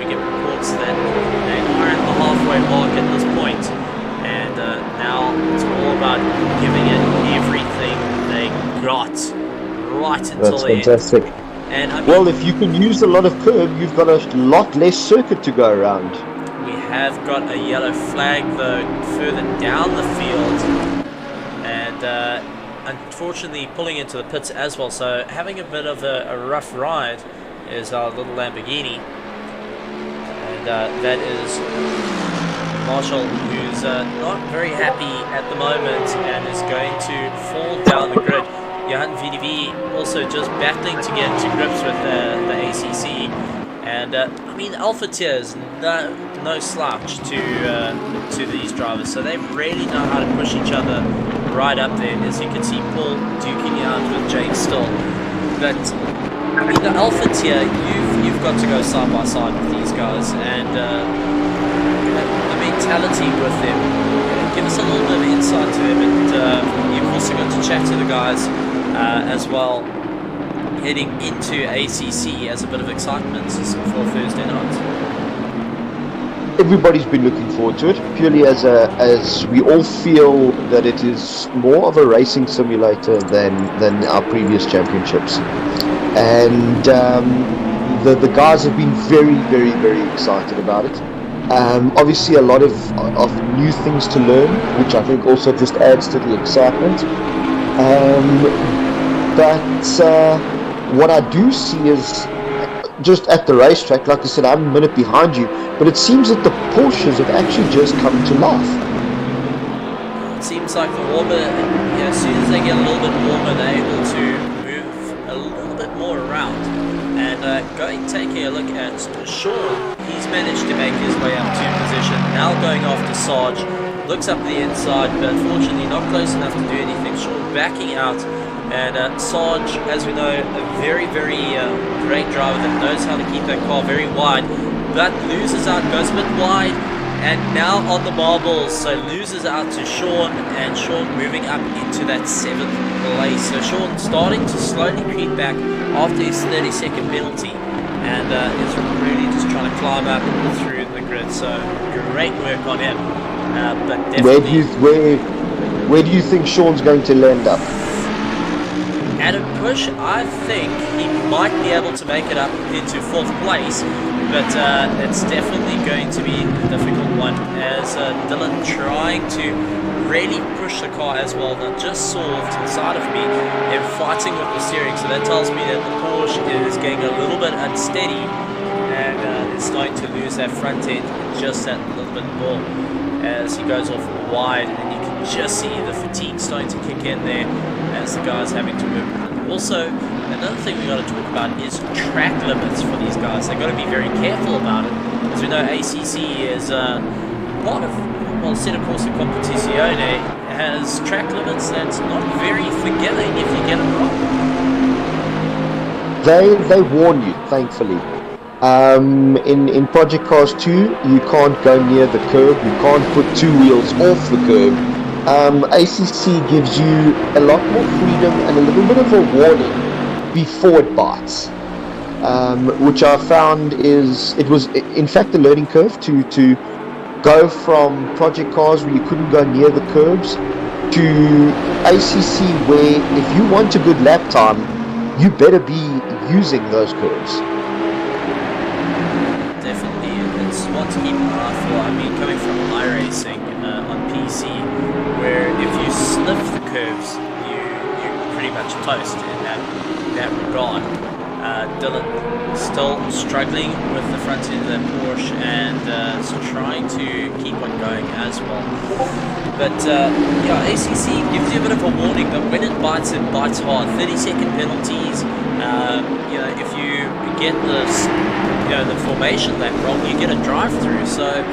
get reports that they are at the halfway mark at this point, and now it's all about giving it everything they got right until the end. That's fantastic. And well, if you can use a lot of curb, you've got a lot less circuit to go around. We have got a yellow flag though further down the field, and unfortunately pulling into the pits as well, so having a bit of a rough ride is our little Lamborghini, and that is Marshall, who's not very happy at the moment and is going to fall down the grid. Johan VDV also just battling to get to grips with the ACC, and Alpha Tier is no slouch to these drivers, so they really know how to push each other right up there. As you can see, Paul duking it out with Jake still, but the Alpha Tier, you've got to go side by side with these guys, and the mentality with them. Give us a little bit of insight to them, and you've also got to chat to the guys as well, heading into ACC as a bit of excitement for Thursday night. Everybody's been looking forward to it, purely as we all feel that it is more of a racing simulator than our previous championships, and the guys have been very, very, very excited about it. Obviously, a lot of new things to learn, which I think also just adds to the excitement. But what I do see is, just at the racetrack, like I said, I'm a minute behind you, but it seems that the Porsches have actually just come to life. It seems like the warmer, as soon as they get a little bit warmer, they're able to move a little bit more around. And taking a look at Sean, he's managed to make his way up to position. Now going after Sarge, looks up the inside, but unfortunately not close enough to do anything. Sean backing out, and Sarge, as we know, a very, very great driver that knows how to keep that car very wide, but loses out, goes a bit wide, and now on the marbles, so loses out to Sean, and Sean moving up into that 7th place. So Sean starting to slowly creep back after his 30-second penalty, and is really just trying to climb up through the grid. So great work on him. But definitely, where do you think Sean's going to land up? At a push, I think he might be able to make it up into 4th place, but it's definitely going to be a difficult one, as Dylan trying to really push the car as well. Now just saw to the side of me and fighting with the steering, so that tells me that the Porsche is getting a little bit unsteady, and it's starting to lose that front end just that little bit more as he goes off wide, and you can just see the fatigue starting to kick in there as the guys having to work with it. Also, another thing we got to talk about is track limits for these guys. They've got to be very careful about it. As we know, ACC is part of, well, Asseto Corsa Competizione has track limits that's not very forgiving if you get it wrong. They warn you, thankfully. In Project Cars 2, you can't go near the curb, you can't put 2 wheels off the curb. ACC gives you a lot more freedom and a little bit of a warning before it bites, which I found it was in fact a learning curve to go from Project Cars where you couldn't go near the curbs to ACC where if you want a good lap time, you better be using those curves. It's one to keep an eye for. I mean, coming from iRacing on PC, where if you sniff the curves, you're pretty much toast in that regard. Dylan still struggling with the front end of that Porsche, and trying to keep on going as well. But ACC gives you a bit of a warning, but when it bites hard. 30-second penalties. If you get the formation lap wrong, you get a drive-through. So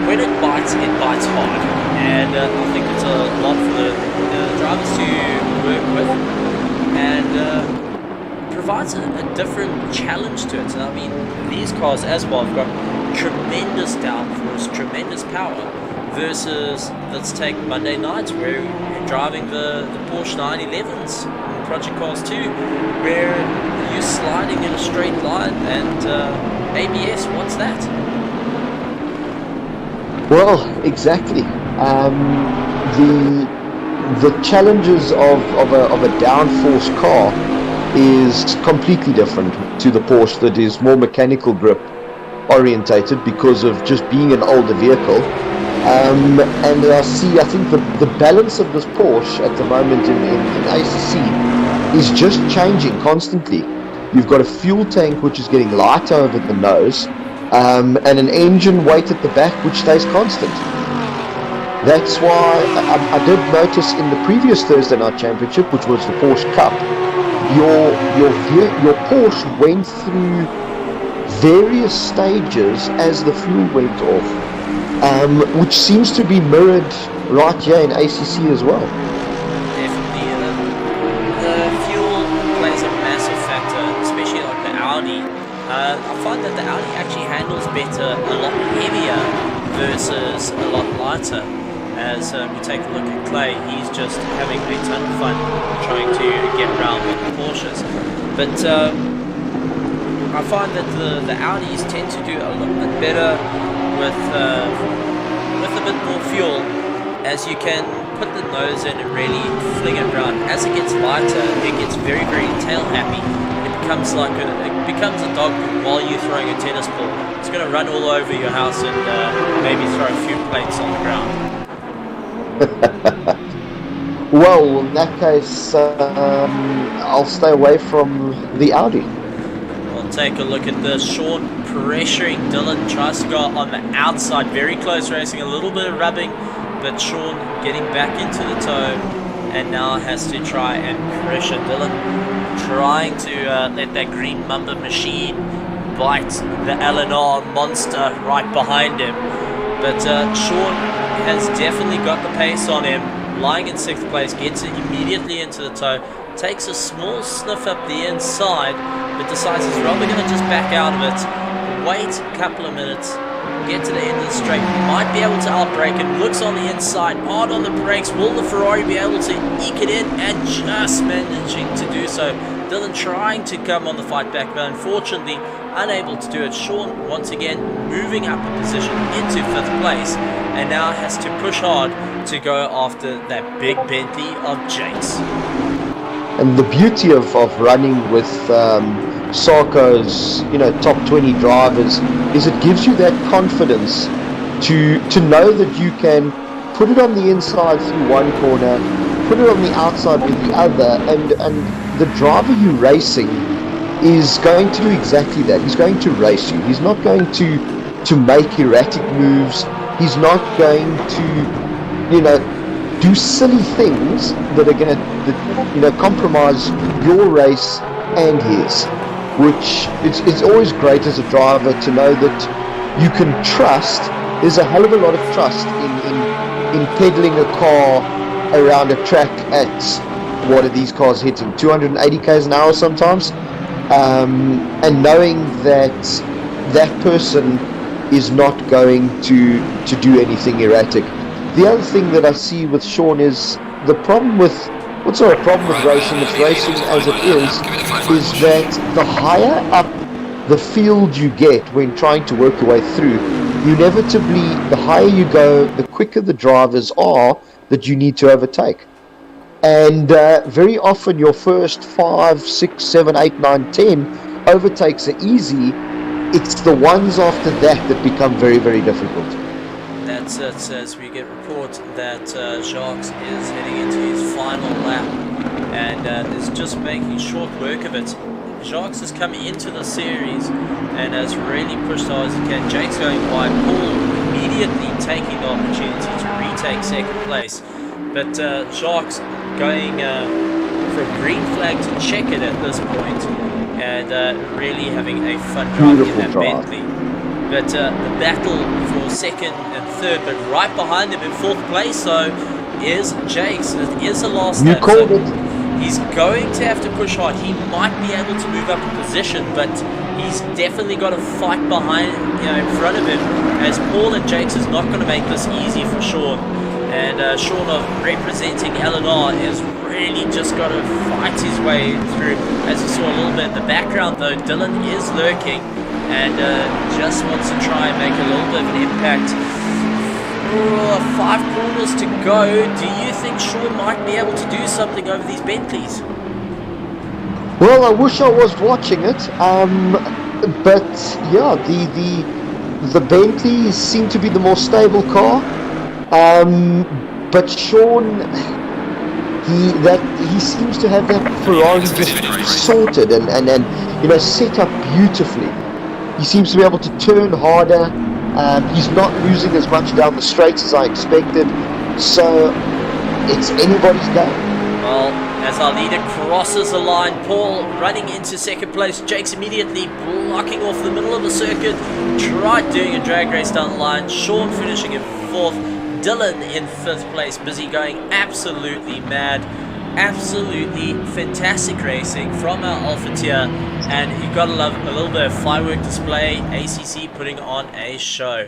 when it bites hard, and I think it's a lot for the drivers to work with, and provides a different challenge to it. So, I mean, these cars as well have got tremendous downforce, tremendous power, versus, let's take Monday night where you're driving the Porsche 911s in Project Cars 2, where you're sliding in a straight line, and ABS, what's that? Well, exactly. The challenges of a downforce car is completely different to the Porsche that is more mechanical grip orientated because of just being an older vehicle. And I think the balance of this Porsche at the moment in ACC is just changing constantly. You've got a fuel tank which is getting lighter over the nose, and an engine weight at the back which stays constant. That's why I did notice in the previous Thursday Night Championship, which was the Porsche Cup, your Porsche went through various stages as the fuel went off, which seems to be mirrored right here in ACC as well. Definitely, the fuel plays a massive factor, especially like the Audi. I find that the Audi actually handles better, a lot heavier versus a lot lighter. As we take a look at Clay, he's just having a ton of fun trying to get around with the Porsches. But I find that the Audis tend to do a little bit better with a bit more fuel, as you can put the nose in and really fling it around. As it gets lighter, it gets very, very tail happy. It becomes a dog while you're throwing a tennis ball. It's going to run all over your house and maybe throw a few plates on the ground. Well, in that case, I'll stay away from the Audi. We'll take a look at this. Sean pressuring Dylan, tries to go on the outside, very close racing, a little bit of rubbing, but Sean getting back into the toe, and now has to try and pressure Dylan, trying to let that green Mamba machine despite the LNR monster right behind him. But Sean has definitely got the pace on him, lying in 6th place, gets it immediately into the toe, takes a small sniff up the inside, but decides he's rather going to just back out of it, wait a couple of minutes, get to the end of the straight, might be able to outbrake him, looks on the inside, hard on the brakes, will the Ferrari be able to eke it in, and just managing to do so. Dylan trying to come on the fight back, but unfortunately unable to do it. Sean once again moving up a position into 5th place, and now has to push hard to go after that big Bentley of Jake's. And the beauty of running with SARCO's top 20 drivers is it gives you that confidence to know that you can put it on the inside through one corner, put it on the outside with the other, and the driver you're racing is going to do exactly that. He's going to race you. He's not going to make erratic moves. He's not going to do silly things that are going to compromise your race and his, which it's always great as a driver to know that you can trust. There's a hell of a lot of trust in pedaling a car around a track at, what are these cars hitting, 280 k's an hour sometimes, and knowing that that person is not going to do anything erratic. The other thing that I see with Sean is the problem with, what's not a problem with racing, it's racing as it is that the higher up the field you get when trying to work your way through, inevitably the higher you go, the quicker the drivers are that you need to overtake. And very often your first 5, 6, 7, 8, 9, 10 overtakes are easy. It's the ones after that become very, very difficult. That's it, as we get report that Jacques is heading into his final lap and is just making short work of it. Jacques has come into the series and has really pushed hard as he can. Jake's going wide, Paul immediately taking the opportunity to retake 2nd place. But Jacques going for a green flag to check it at this point, and really having a fun drive in that Bentley. But the battle for 2nd and 3rd, but right behind him in 4th place, so is Jake's. It is the last lap. So he's going to have to push hard. He might be able to move up a position, but he's definitely got to fight behind, in front of him, as Paul and Jake's is not going to make this easy for Sean. And Sean, representing LNR, is really just got to fight his way through. As you saw a little bit in the background, though, Dylan is lurking and just wants to try and make a little bit of an impact. 5 corners to go. Do you think Sean might be able to do something over these Bentleys? Well, I wish I was watching it, but yeah, the Bentleys seem to be the more stable car. But Sean, he seems to have that Ferrari just sorted and set up beautifully. He seems to be able to turn harder. He's not losing as much down the straights as I expected. So it's anybody's game. Well, as our leader crosses the line, Paul running into 2nd place. Jake's immediately blocking off the middle of the circuit. Tried doing a drag race down the line. Sean finishing in 4th. Dylan in 5th place, busy going absolutely mad. Absolutely fantastic racing from our Alpha tier, and you've got to love a little bit of firework display. ACC putting on a show.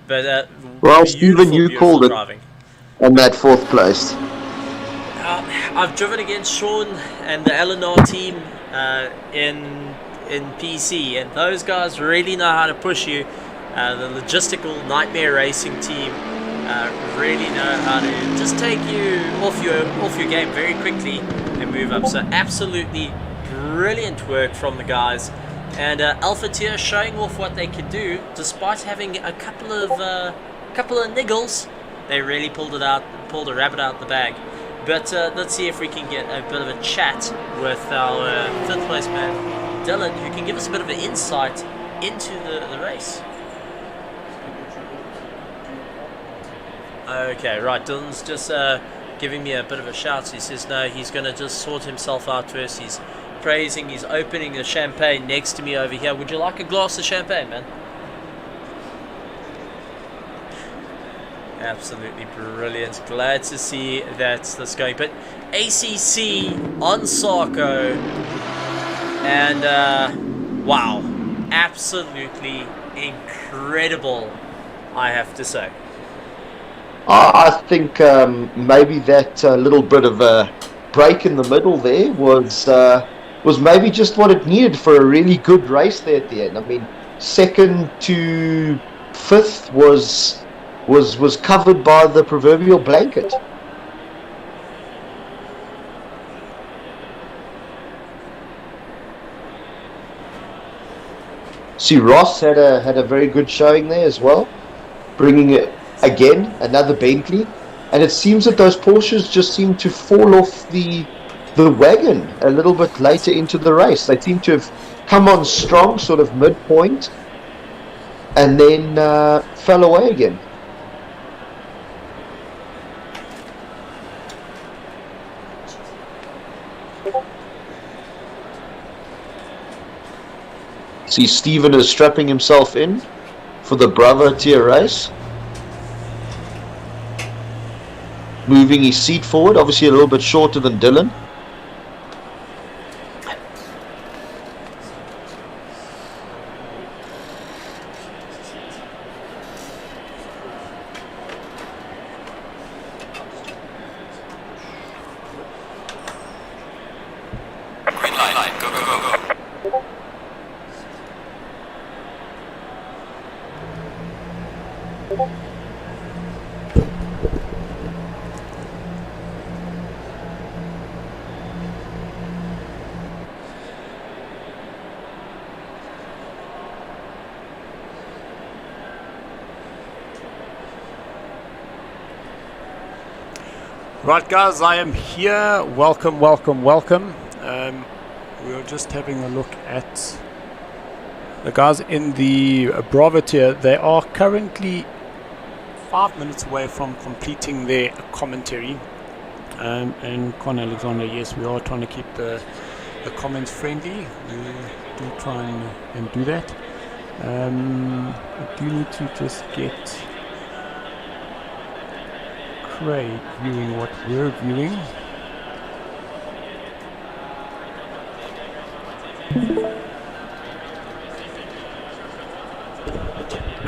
But well, Stephen, you called it driving on that 4th place. I've driven against Sean and the LNR team in PC, and those guys really know how to push you. The logistical nightmare racing team really know how to just take you off your game very quickly and move up. So absolutely brilliant work from the guys, and Alpha tier showing off what they can do despite having a couple of niggles. They really pulled a rabbit out of the bag. But let's see if we can get a bit of a chat with our 5th place man Dylan, who can give us a bit of an insight into the race. Okay, right, Dylan's just giving me a bit of a shout. So he says no, he's going to just sort himself out first. He's praising. He's opening the champagne next to me over here. Would you like a glass of champagne, man? Absolutely brilliant. Glad to see that's going. But ACC on SARCO, and wow, absolutely incredible, I have to say. I think maybe that little bit of a break in the middle there was maybe just what it needed for a really good race there at the end. I mean, second to fifth was covered by the proverbial blanket. See, Ross had a very good showing there as well, bringing it again, another Bentley, and it seems that those Porsches just seem to fall off the wagon a little bit later into the race. They seem to have come on strong, sort of midpoint, and then fell away again. See, Stephen is strapping himself in for the Bravo tier race. Moving his seat forward, obviously a little bit shorter than Dylan. Green light, go, go, go, go. Right, guys, I am here. Welcome, welcome, welcome. We are just having a look at the guys in the Bravo tier. They are currently 5 minutes away from completing their commentary. And Con Alexander, yes, we are trying to keep the comments friendly. We do try and do that. I do need to just get Craig viewing what we're viewing.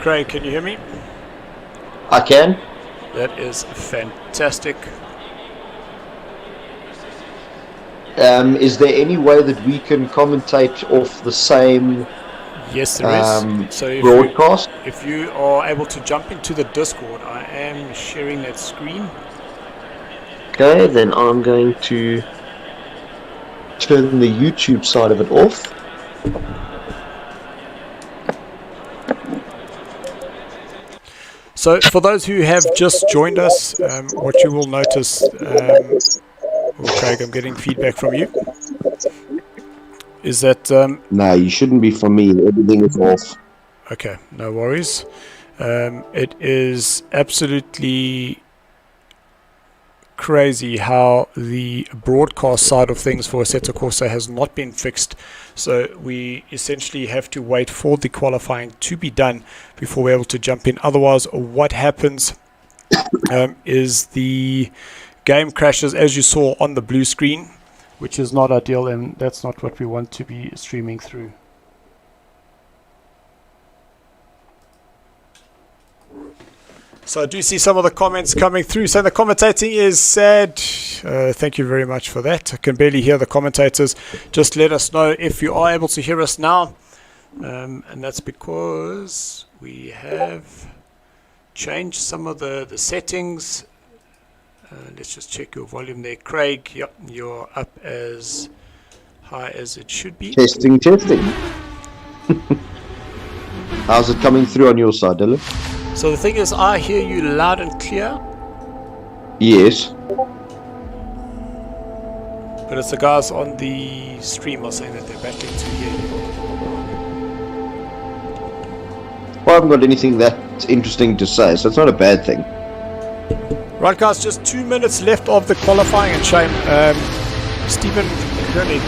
Craig, can you hear me? I can. That is fantastic. Is there any way that we can commentate off the same Yes, there is. So broadcast? if you are able to jump into the Discord, I am sharing that screen. Okay, then I'm going to turn the YouTube side of it off. So for those who have just joined us, what you will notice, Craig, I'm getting feedback from you, is that... No, you shouldn't be from me. Everything is off. Okay, no worries. It is absolutely crazy how the broadcast side of things for Asseto Corsa has not been fixed. So we essentially have to wait for the qualifying to be done before we're able to jump in. Otherwise, what happens is the game crashes, as you saw on the blue screen, which is not ideal, and that's not what we want to be streaming through. So I do see some of the comments coming through. So the commentating is sad. Thank you very much for that. I can barely hear the commentators. Just let us know if you are able to hear us now. And that's because we have changed some of the settings. Let's just check your volume there. Craig, yep, you're up as high as it should be. Testing. How's it coming through on your side, Dylan? So the thing is, I hear you loud and clear. Yes. But it's the guys on the stream are saying that they're battling to hear you. Well, I haven't got anything that interesting to say, so it's not a bad thing. Right, guys, just 2 minutes left of the qualifying, and shame Stephen Koenig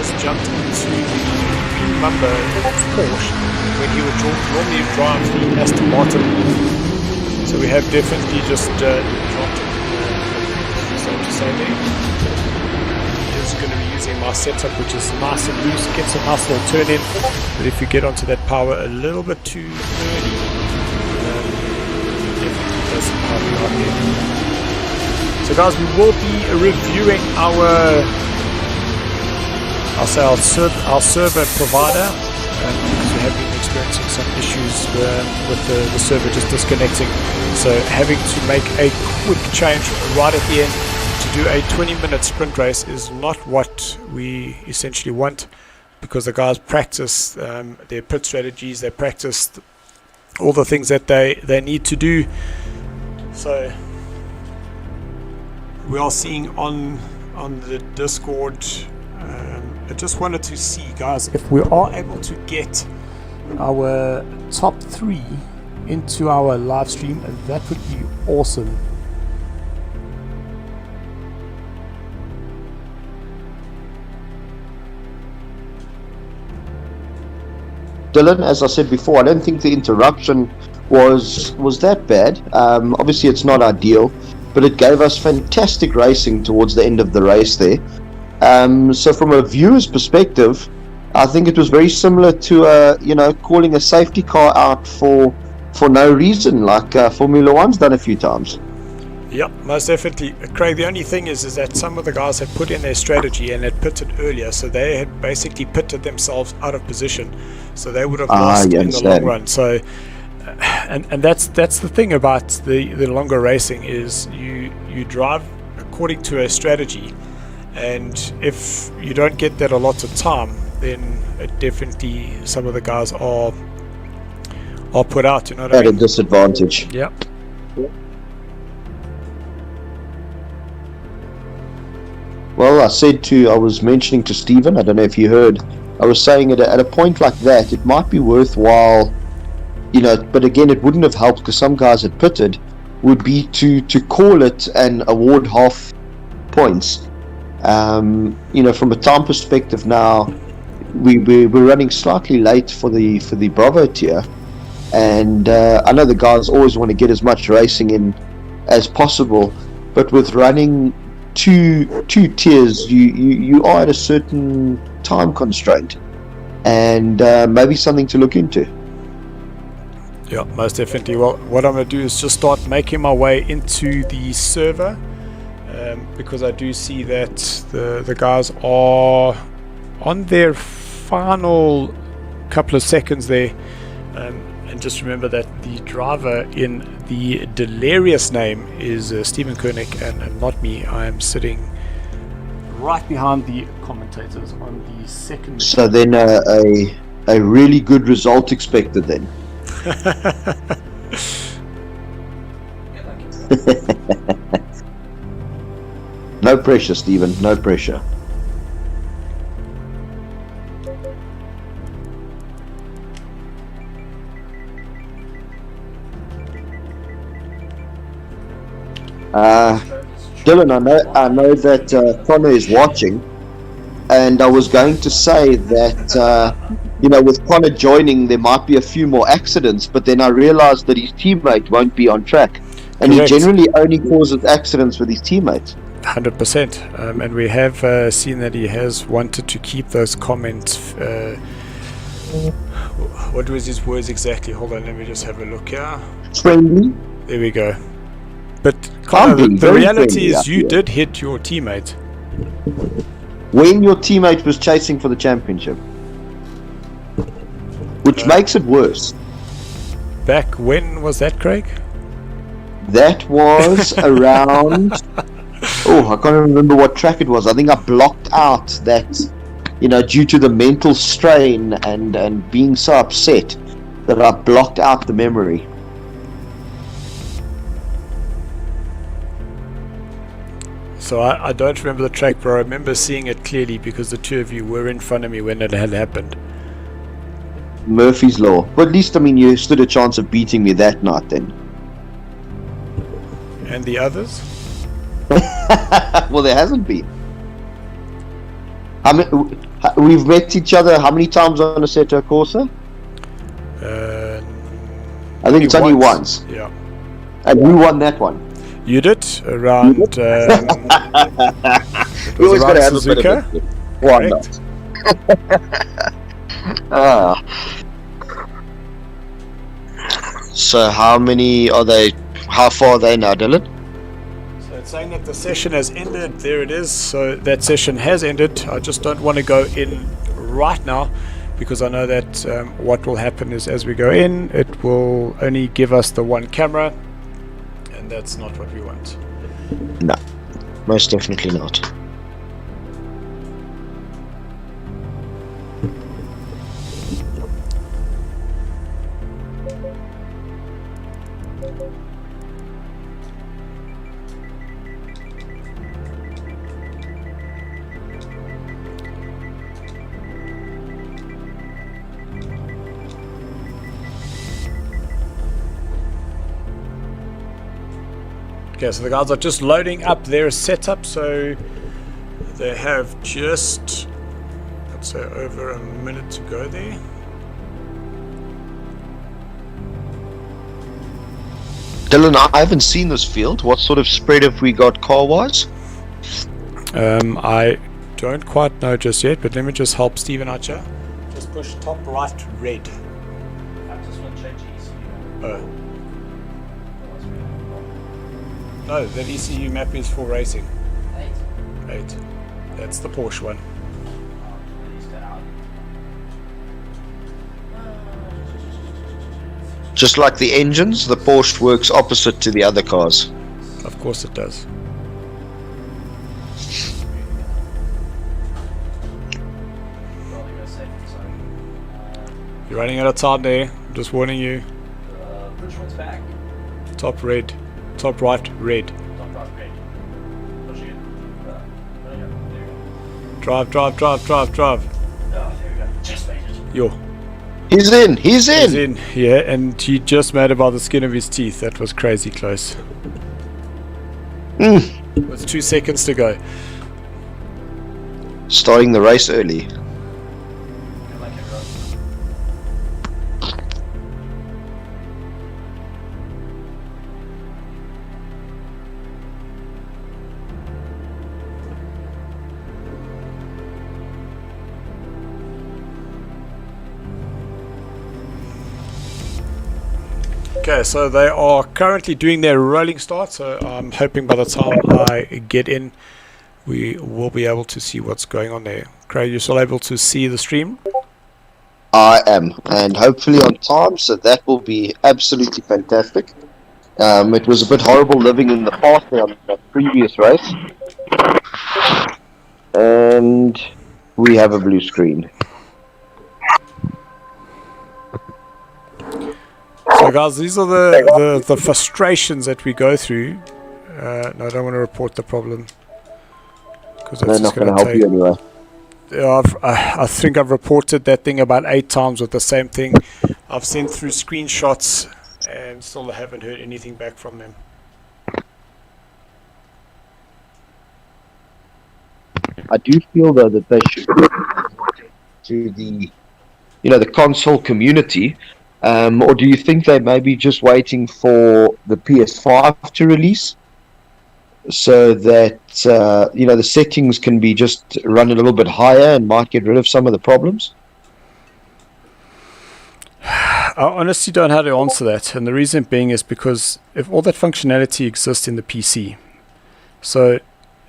just jumped into the number Porsche when he would normally drive the Aston Martin. So we have definitely just dropped it, so to say there. He is going to be using my setup, which is nice and loose, gets a nice little turn in, but if you get onto that power a little bit too early, definitely does some power out there. So guys, we will be reviewing our server provider, because we have been experiencing some issues with the server just disconnecting. So having to make a quick change right at the end to do a 20-minute sprint race is not what we essentially want, because the guys practice their pit strategies, they practice all the things that they need to do. So we are seeing on the Discord, I just wanted to see, guys, if we are able to get our top 3 into our live stream, and that would be awesome. Dylan, as I said before, I don't think the interruption was that bad. Obviously it's not ideal, but it gave us fantastic racing towards the end of the race there. So from a viewer's perspective, I think it was very similar to calling a safety car out for no reason, like Formula One's done a few times. Yep, most definitely. Craig, the only thing is that some of the guys had put in their strategy and had pitted earlier, so they had basically pitted themselves out of position, so they would have lost in the long run. So, and that's the thing about the longer racing, is you drive according to a strategy, and if you don't get that allotted time, then it definitely, some of the guys are put out. You know what I mean? At a disadvantage. Yep. Well, I was mentioning to Stephen, I don't know if you heard, I was saying at a point like that, it might be worthwhile, but again, it wouldn't have helped because some guys had pitted, would be to call it and award half points. From a time perspective now, we're running slightly late for the Bravo tier, and I know the guys always want to get as much racing in as possible, but with running two tiers, you are at a certain time constraint, and maybe something to look into. Yeah, most definitely. Well, what I'm going to do is just start making my way into the server, because I do see that the guys are on their final couple of seconds there, and just remember that the driver in the delirious name is Stephen Koenig and not me. I am sitting right behind the commentators on the second machine. So then a really good result expected then. No pressure, Stephen, no pressure. Dylan, I know that Connor is watching, and I was going to say that with Connor joining, there might be a few more accidents, but then I realized that his teammate won't be on track, and Correct. He generally only causes accidents with his teammates. 100%, and we have seen that he has wanted to keep those comments. What was his words exactly? Hold on, let me just have a look here. Friendly. There we go. But Connor, the reality is you did hit your teammate when your teammate was chasing for the championship, which makes it worse. Back when was that, Craig? That was around I can't remember what track it was. I think I blocked out that, due to the mental strain and being so upset, that I blocked out the memory. So I don't remember the track, but I remember seeing it clearly because the two of you were in front of me when it had happened. Murphy's Law. But at least, you stood a chance of beating me that night then. And the others? Well, there hasn't been. We've met each other how many times on Asseto Corsa? I think it's only once. Yeah. And we won that one. You did around. We always got to have a bit of it. Why not? So how many are they? How far are they now, Dylan? So it's saying that the session has ended. There it is. So that session has ended. I just don't want to go in right now because I know that what will happen is as we go in, it will only give us the one camera, and that's not what we want. No, most definitely not. Okay, so the guys are just loading up their setup, so they have just, let's say, over a minute to go there. Dylan, I haven't seen this field. What sort of spread have we got car-wise? I don't quite know just yet, but let me just help Steven out here. Just push top right red. I just want to change ECU. Oh. No, that ECU map is for racing. 8. That's the Porsche one. Just like the engines, the Porsche works opposite to the other cars. Of course it does. You're running out of time there. I'm just warning you. Which one's back? Top red. Top right red. Top right red. Pushing it. There you go. Drive. Oh, there we go. Just made it. Yo. He's in! He's in! He's in. Yeah, and he just made it by the skin of his teeth. That was crazy close. With 2 seconds to go. Starting the race early. Okay, so they are currently doing their rolling start, so I'm hoping by the time I get in, we will be able to see what's going on there. Craig, you're still able to see the stream? I am, and hopefully on time, so that will be absolutely fantastic. It was a bit horrible living in the past there on that previous race. And we have a blue screen. So guys, these are the frustrations that we go through. No, I don't want to report the problem. Because They're not going to help you anyway. I think I've reported that thing about 8 times with the same thing. I've sent through screenshots and still haven't heard anything back from them. I do feel though that they should to the the console community, or do you think they may be just waiting for the PS5 to release so that the settings can be just run a little bit higher and might get rid of some of the problems? I honestly don't know how to answer that, and the reason being is because if all that functionality exists in the PC,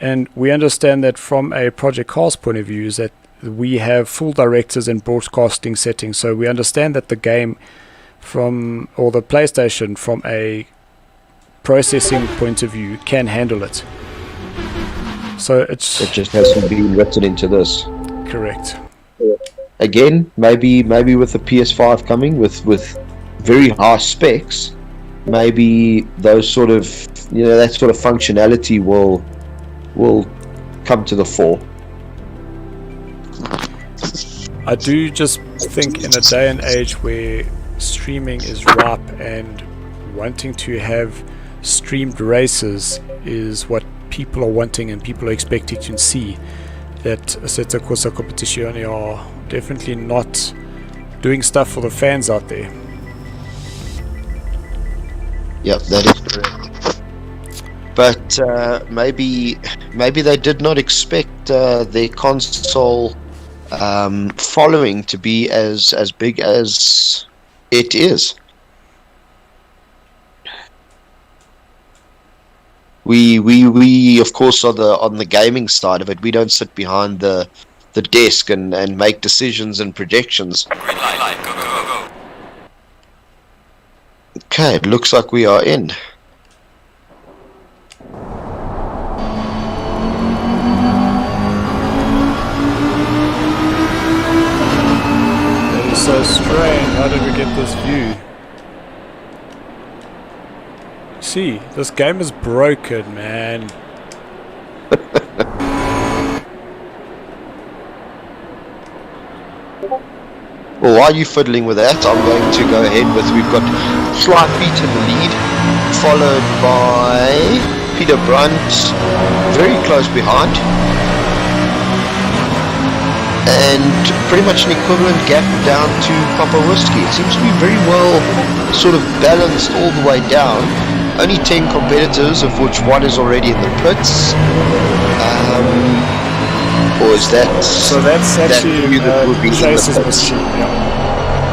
and we understand that from a Project Cars point of view is that we have full directors and broadcasting settings, so we understand that the game or the PlayStation from a processing point of view can handle it. So it just hasn't been written into this. Correct. Again, maybe with the PS5 coming with very high specs, maybe those sort of that sort of functionality will come to the fore. I do just think in a day and age where streaming is ripe and wanting to have streamed races is what people are wanting and people are expecting to see, that Asseto Corsa Competizione are definitely not doing stuff for the fans out there. Yep, that is correct. But maybe they did not expect their console following to be as big as it is. We of course are on the gaming side of it. We don't sit behind the desk and make decisions and projections. Green light, go, go, go, go. Okay, it looks like we are in. That is so strange. How did we get this view? See, this game is broken, man. Well, while you fiddling with that, I'm going to go ahead with, we've got Sly Pete in the lead, followed by Peter Brunt very close behind, and pretty much an equivalent gap down to Papa Whiskey. It seems to be very well sort of balanced all the way down. Only 10 competitors, of which one is already in the pits. Or is that... So that's actually that would be Chase's in the pits? machine, yeah.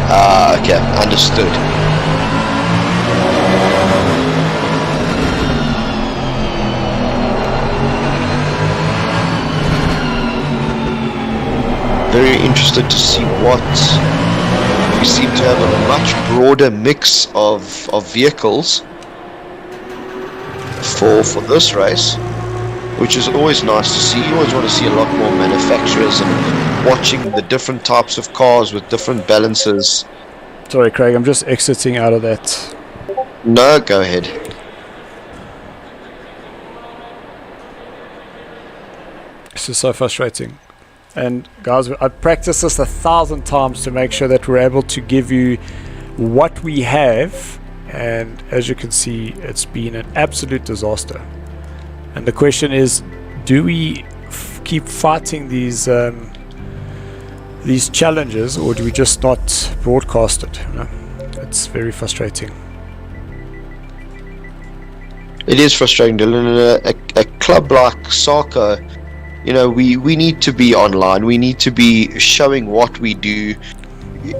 Ah, okay, understood. Very interested to see what... We seem to have a much broader mix of vehicles for this race, which is always nice to see. You always want to see a lot more manufacturers and watching the different types of cars with different balances. Sorry, Craig, I'm just exiting out of that. No, go ahead. This is so frustrating. And guys, I've practiced this 1,000 times to make sure that we're able to give you what we have, and as you can see, it's been an absolute disaster. And the question is, do we keep fighting these challenges, or do we just not broadcast it? You know? It's very frustrating. It is frustrating, Dylan. A club like SARCO, you know, we need to be online. We need to be showing what we do.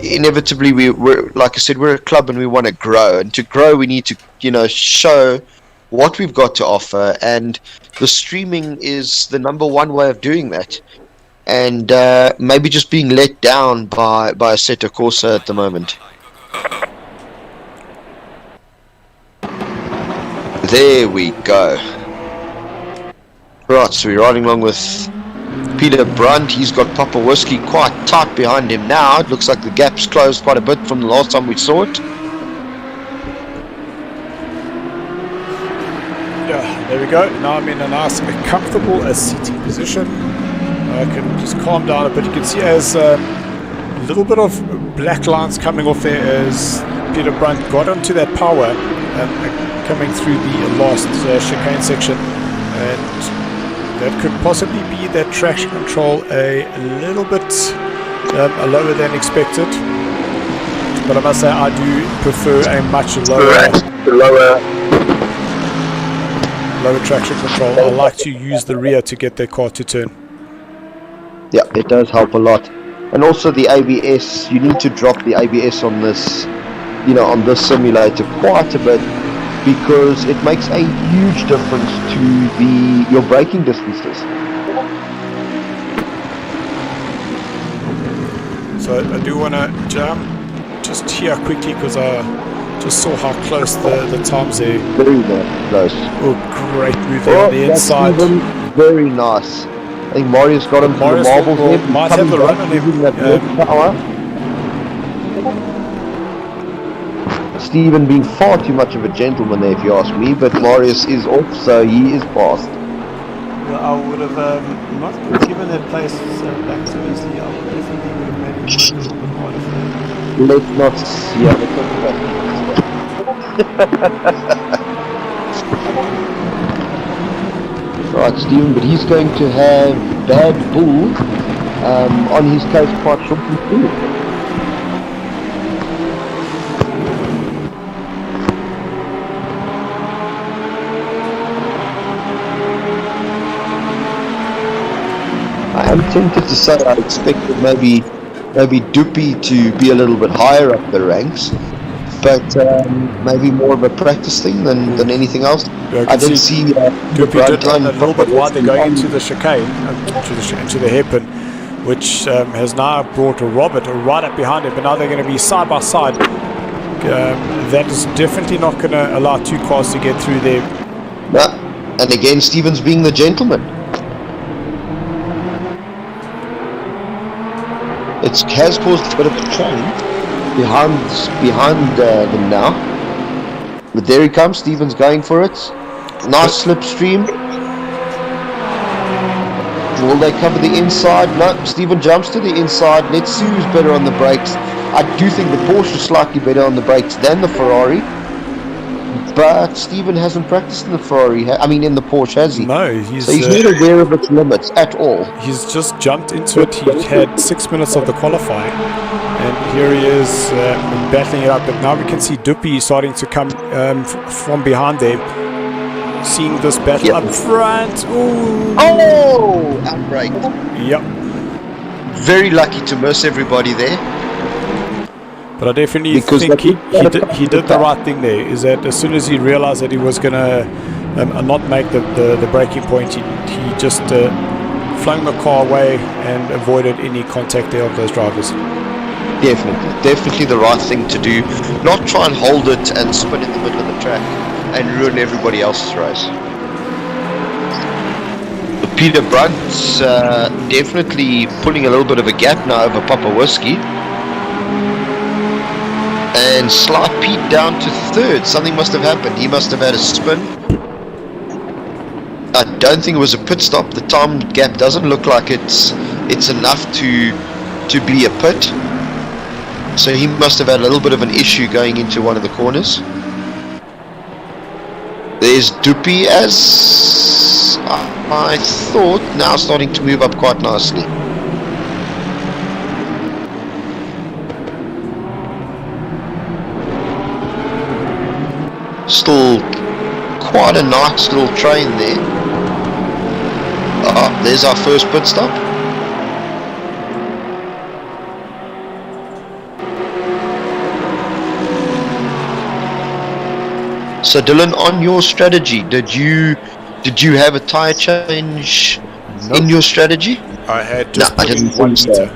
Inevitably, we're like I said, we're a club and we want to grow. And to grow, we need to, you know, show what we've got to offer. And the streaming is the #1 way of doing that. And maybe just being let down by Asseto Corsa at the moment. There we go. Right, so we're riding along with Peter Brunt. He's got Papa Whiskey quite tight behind him now. It looks like the gap's closed quite a bit from the last time we saw it. Yeah, there we go. Now I'm in a nice, comfortable seating position. I can just calm down a bit. You can see as a little bit of black lines coming off there as Peter Brunt got onto that power coming through the last chicane section, and that could possibly be that traction control a little bit lower than expected. But I must say I do prefer a much lower traction control. I like to use the rear to get that car to turn. Yeah, it does help a lot. And also the ABS, you need to drop the ABS on this, you know, on this simulator quite a bit, because it makes a huge difference to your braking distances. So I do want to jump just here quickly because I just saw how close the times there. Very close. Oh, great move there on the inside. Very nice. I think Mario's got him to the marbles there. Might have the run on him. Power. Stephen being far too much of a gentleman there, if you ask me, but Marius is off, so he is fast. Yeah, I would have not given that place back so easily. I would definitely would have made it work a little bit harder for him. Let's not do that. Right, Stephen, but he's going to have bad bull on his case quite shortly too. I am tempted to say I expected maybe Dupi to be a little bit higher up the ranks, but maybe more of a practice thing than anything else. Yeah, I did see Dupi did run a little bit wide. They're going into the chicane, into the hairpin, which has now brought Robert right up behind him, but now they're going to be side by side. That is definitely not going to allow two cars to get through there. No. And again, Stevens being the gentleman. It has caused a bit of a change behind them now. But there he comes, Stevens going for it. Nice slipstream. Will they cover the inside? No, Steven jumps to the inside. Let's see who's better on the brakes. I do think the Porsche is slightly better on the brakes than the Ferrari. But Steven hasn't practiced in the Ferrari, in the Porsche, has he? No, so he's not aware of its limits at all. He's just jumped into it. He had 6 minutes of the qualifying, and here he is battling it up. But now we can see Dupi starting to come from behind there, seeing this battle up front. Ooh. Oh, outbreak. Yep. Very lucky to miss everybody there. But I definitely think he did the right thing there. Is that as soon as he realized that he was going to not make the braking point, he just flung the car away and avoided any contact there of those drivers. Definitely the right thing to do. Not try and hold it and spin in the middle of the track and ruin everybody else's race. Peter Brunt's definitely pulling a little bit of a gap now over Papa Whiskey. And Slight Pete down to third. Something must have happened. He must have had a spin. I don't think it was a pit stop. The time gap doesn't look like it's enough to be a pit. So he must have had a little bit of an issue going into one of the corners. There's Dupi, as I thought, now starting to move up quite nicely. Still quite a nice little train there. There's our first pit stop. So Dylan, on your strategy, did you have a tyre change in your strategy? I had just I didn't 1 meter.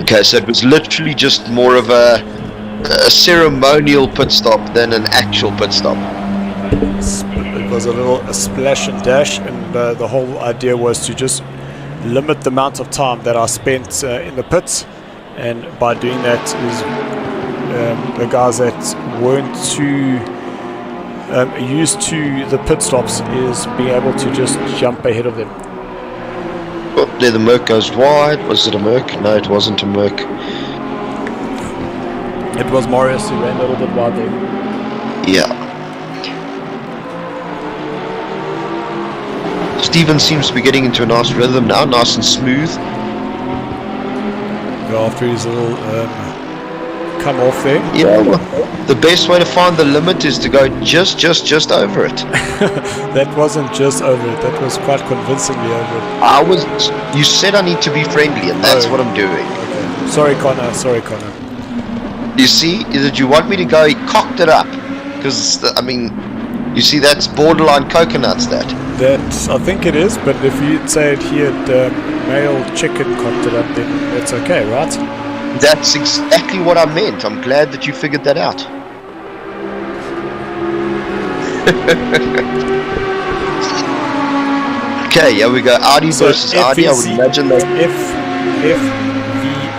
Okay, so it was literally just more of a ceremonial pit stop than an actual pit stop. It was a splash and dash, and the whole idea was to just limit the amount of time that I spent in the pits, and by doing that is the guys that weren't too used to the pit stops is being able to just jump ahead of them. Oh, there the Merc goes wide. Was it a Merc? No, it wasn't a Merc. It was Marius who ran a little bit wide there. Yeah. Steven seems to be getting into a nice rhythm now, nice and smooth. After his little come off there. Yeah, well, the best way to find the limit is to go just over it. That wasn't just over it, that was quite convincingly over it. You said I need to be friendly, and that's what I'm doing. Okay. Sorry Connor. You see, is it you want me to go, he cocked it up, because, you see that's borderline coconuts, that. I think it is, but if you'd say he had male chicken cocked it up, then that's okay, right? That's exactly what I meant. I'm glad that you figured that out. Okay, here we go. Audi versus Audi. I would imagine that.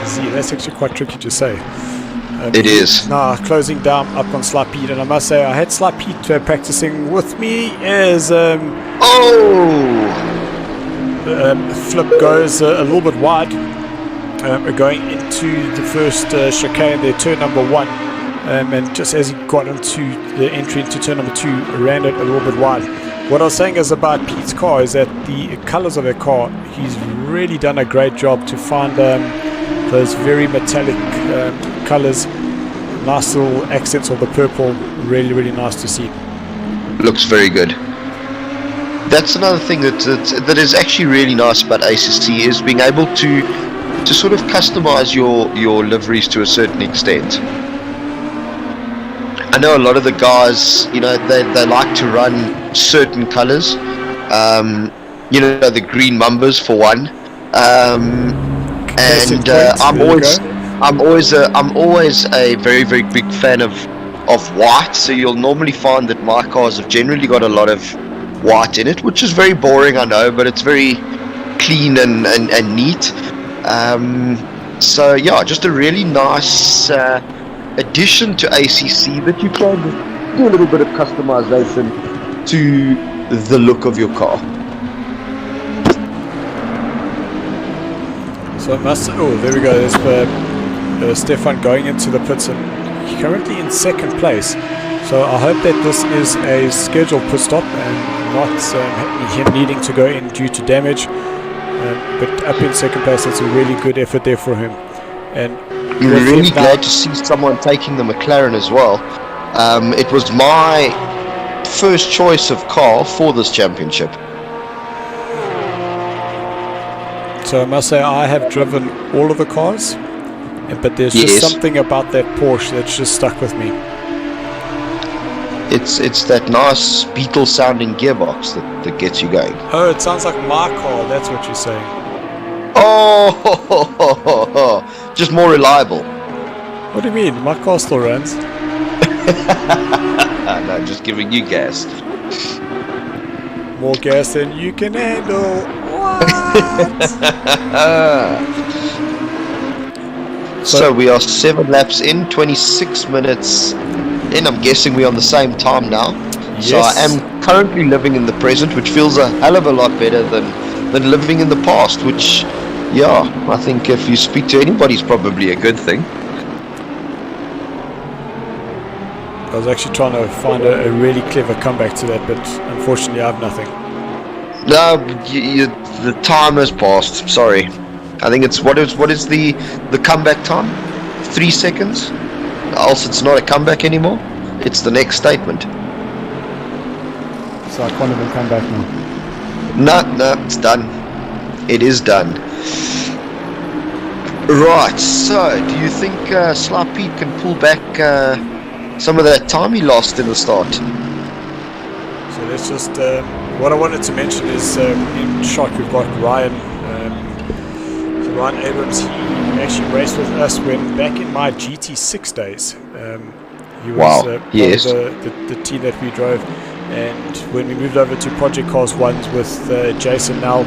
FVZ. That's actually quite tricky to say. It is. Now, closing down up on Slight Pete, and I must say, I had Slight Pete practicing with me as. Flip goes a little bit wide. Going into the first chicane there, turn number 1, and just as he got into the entry into turn number 2, ran it a little bit wide. What I was saying is about Pete's car is that the colours of the car, he's really done a great job to find those very metallic colours, nice little accents of the purple, really, really nice to see. Looks very good. That's another thing that is actually really nice about ACC is being able to sort of customize your liveries to a certain extent. I know a lot of the guys, you know, they like to run certain colors. You know, the green Mambas for one. And I'm always a very, very big fan of white. So you'll normally find that my cars have generally got a lot of white in it, which is very boring, I know, but it's very clean and neat. So yeah, just a really nice addition to ACC that you can do a little bit of customization to the look of your car. So there we go. There's Stefan going into the pits and currently in second place. So I hope that this is a scheduled pit stop and not him needing to go in due to damage. But up in second place, it's a really good effort there for him. And we're really glad to see someone taking the McLaren as well. It was my first choice of car for this championship. So I must say I have driven all of the cars, but there's just something about that Porsche that's just stuck with me. It's that nice Beetle sounding gearbox that gets you going. Oh, it sounds like my car, that's what you're saying. Oh, just more reliable. What do you mean? My car still runs. No, just giving you gas. More gas than you can handle. What? So we are 7 laps in, 26 minutes in. I'm guessing we're on the same time now. Yes. So I am currently living in the present, which feels a hell of a lot better than living in the past, which, yeah, I think if you speak to anybody, is probably a good thing. I was actually trying to find a really clever comeback to that, but unfortunately I have nothing. No, the time has passed. Sorry. I think it's what is the comeback time? 3 seconds? Else it's not a comeback anymore. It's the next statement. So I can't even come back now. No, it's done. It is done. Right, so do you think Sly Pete can pull back some of that time he lost in the start? So let's just, what I wanted to mention is in shot we've got Ryan. So Ryan Abrams, he actually raced with us when back in my GT6 days. He was part of the team that we drove. And when we moved over to Project Cars 1s with Jason now,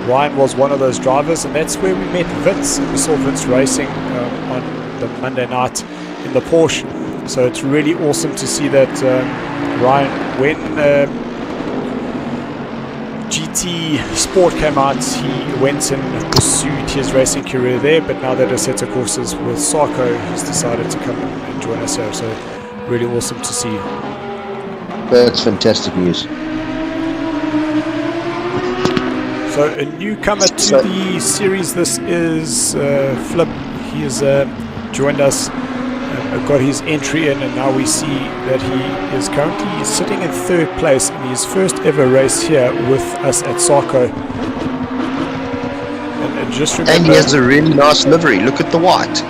Ryan was one of those drivers, and that's where we met Vince. We saw Vince racing on the Monday night in the Porsche. So it's really awesome to see that Ryan, when GT Sport came out, he went and pursued his racing career there, but now that Asseto courses with SARCO, he's decided to come and join us here. So really awesome to see. That's fantastic news. So a newcomer to the series, this is Flip. He has joined us, got his entry in, and now we see that he is currently sitting in third place in his first ever race here with us at SARCO. And just remember, and he has a really nice livery. Look at the white.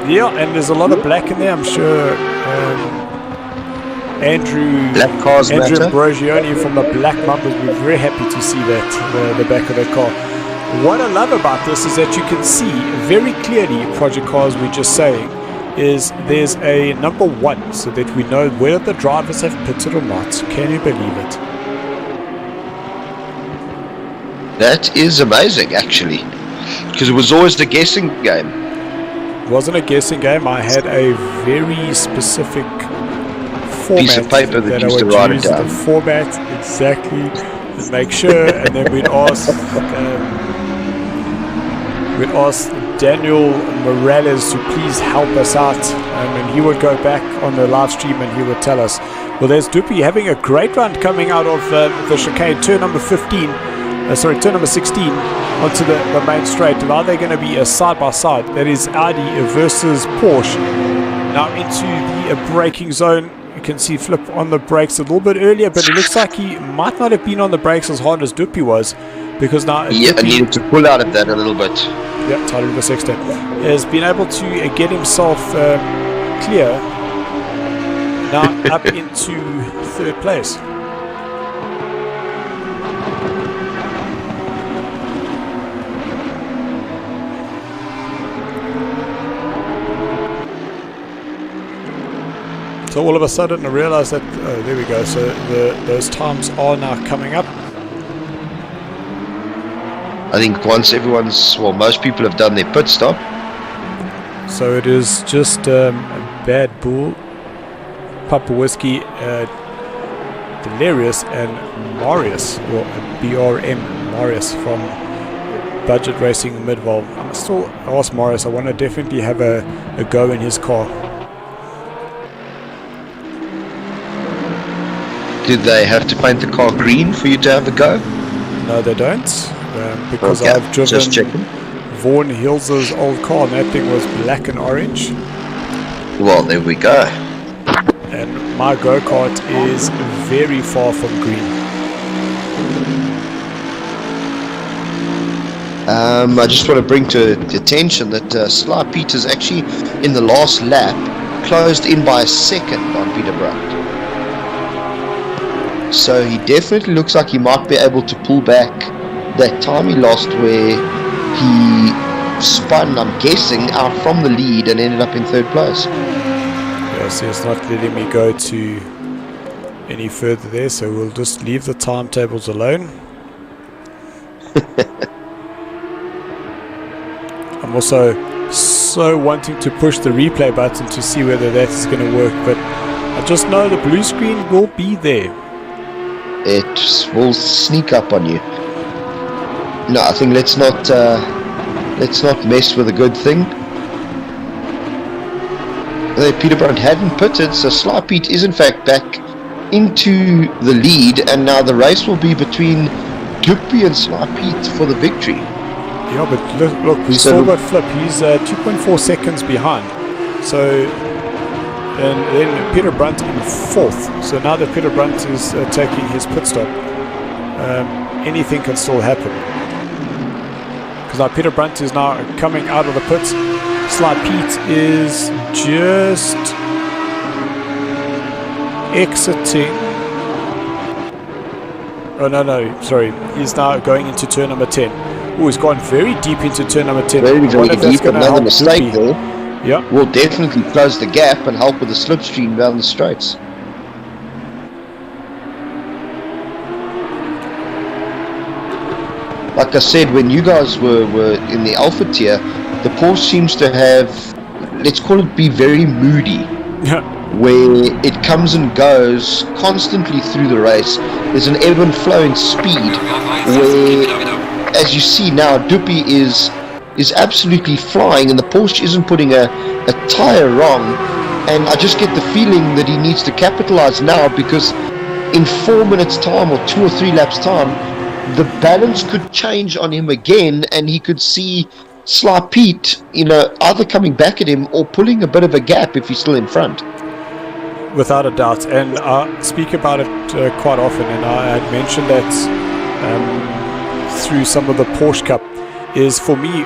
Yeah, and there's a lot of black in there. I'm sure Andrew Brogioni from the Black Mambas will be very happy to see that, the back of the car. What I love about this is that you can see very clearly, Project Cars, we're just saying, is there's a number 1, so that we know whether the drivers have pitted or not. Can you believe it? That is amazing, actually, because it was always the guessing game. It wasn't a guessing game. I had a very specific format piece of paper that I used to would write it use down. the format exactly to make sure, and then we'd ask Daniel Morales to please help us out, and he would go back on the live stream and he would tell us Well, there's Dupi having a great run coming out of the chicane, turn number 15. Turn number 16 onto the main straight. And are they going to be a side-by-side? That is Audi versus Porsche. Now into the braking zone. You can see Flip on the brakes a little bit earlier, but it looks like he might not have been on the brakes as hard as Dupi was, because now I needed to pull out of that a little bit. Yeah, Tyler the Sexton has been able to get himself clear. Now up into third place. So all of a sudden I realized that, oh, there we go, so those times are now coming up. I think once most people have done their pit stop. So it is just Bad Bull, Papa Whiskey, Delirious and Marius, or BRM Marius from Budget Racing Midval. I'm still ask Marius, I want to definitely have a go in his car. Did they have to paint the car green for you to have a go? No, they don't, because Okay, I've driven just checking. Vaughan Hills' old car, and that thing was black and orange. Well, there we go. And my go-kart is very far from green. I just want to bring to attention that Sly Peters actually, in the last lap, closed in by a second on Peter Brandt. So he definitely looks like he might be able to pull back that time he lost where he spun, I'm guessing, out from the lead and ended up in third place. Yes, it's not letting me go to any further there, so we'll just leave the timetables alone. I'm also so wanting to push the replay button to see whether that is going to work, but I just know the blue screen will be there. It will sneak up on you. No, I think let's not mess with a good thing. Peter Brandt hadn't pitted, so Sly Pete is in fact back into the lead, and now the race will be between Dupi and Sly Pete for the victory. Yeah, but look, we still got Flip. He's 2.4 seconds behind. So, and then Peter Brandt in fourth. So now that Peter Brandt is taking his pit stop, anything can still happen. Because now Peter Brandt is now coming out of the pits. Sly Pete is just exiting. Oh, no, sorry. He's now going into turn number 10. Oh, he's gone very deep into turn number 10. Very deep. Another mistake there. Yeah. Will definitely close the gap and help with the slipstream down the straights. Like I said, when you guys were in the alpha tier, the Porsche seems to have, let's call it, be very moody. Where it comes and goes constantly through the race. There's an ebb and flow in speed where, as you see now, Dupi is absolutely flying, and the Porsche isn't putting a tyre wrong, and I just get the feeling that he needs to capitalize now, because in 4 minutes time or 2 or 3 laps time, the balance could change on him again, and he could see Sly Pete, either coming back at him or pulling a bit of a gap if he's still in front. Without a doubt, and I speak about it quite often, and I had mentioned that through some of the Porsche Cup, is for me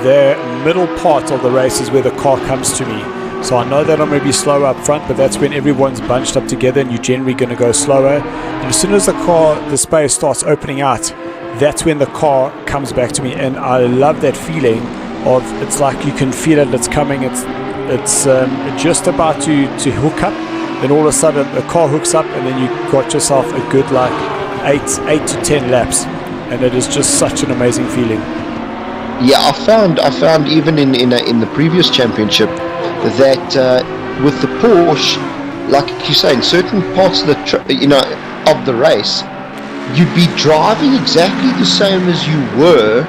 the middle part of the race is where the car comes to me. So I know that I'm going to be slower up front, but that's when everyone's bunched up together and you're generally going to go slower. And as soon as the space starts opening out, that's when the car comes back to me, and I love that feeling of, it's like you can feel it, it's coming, it's just about to hook up, then all of a sudden the car hooks up, and then you got yourself a good 8 to 10 laps, and it is just such an amazing feeling. Yeah, I found even in the previous championship that with the Porsche, like you're saying, certain parts of of the race, you'd be driving exactly the same as you were,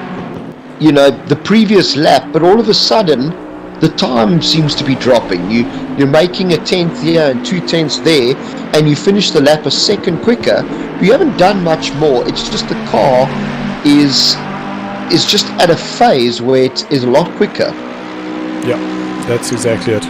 the previous lap, but all of a sudden, the time seems to be dropping. You're making a 10th here and 2/10ths there, and you finish the lap a second quicker. You haven't done much more. It's just the car is just at a phase where it is a lot quicker. Yeah, that's exactly it.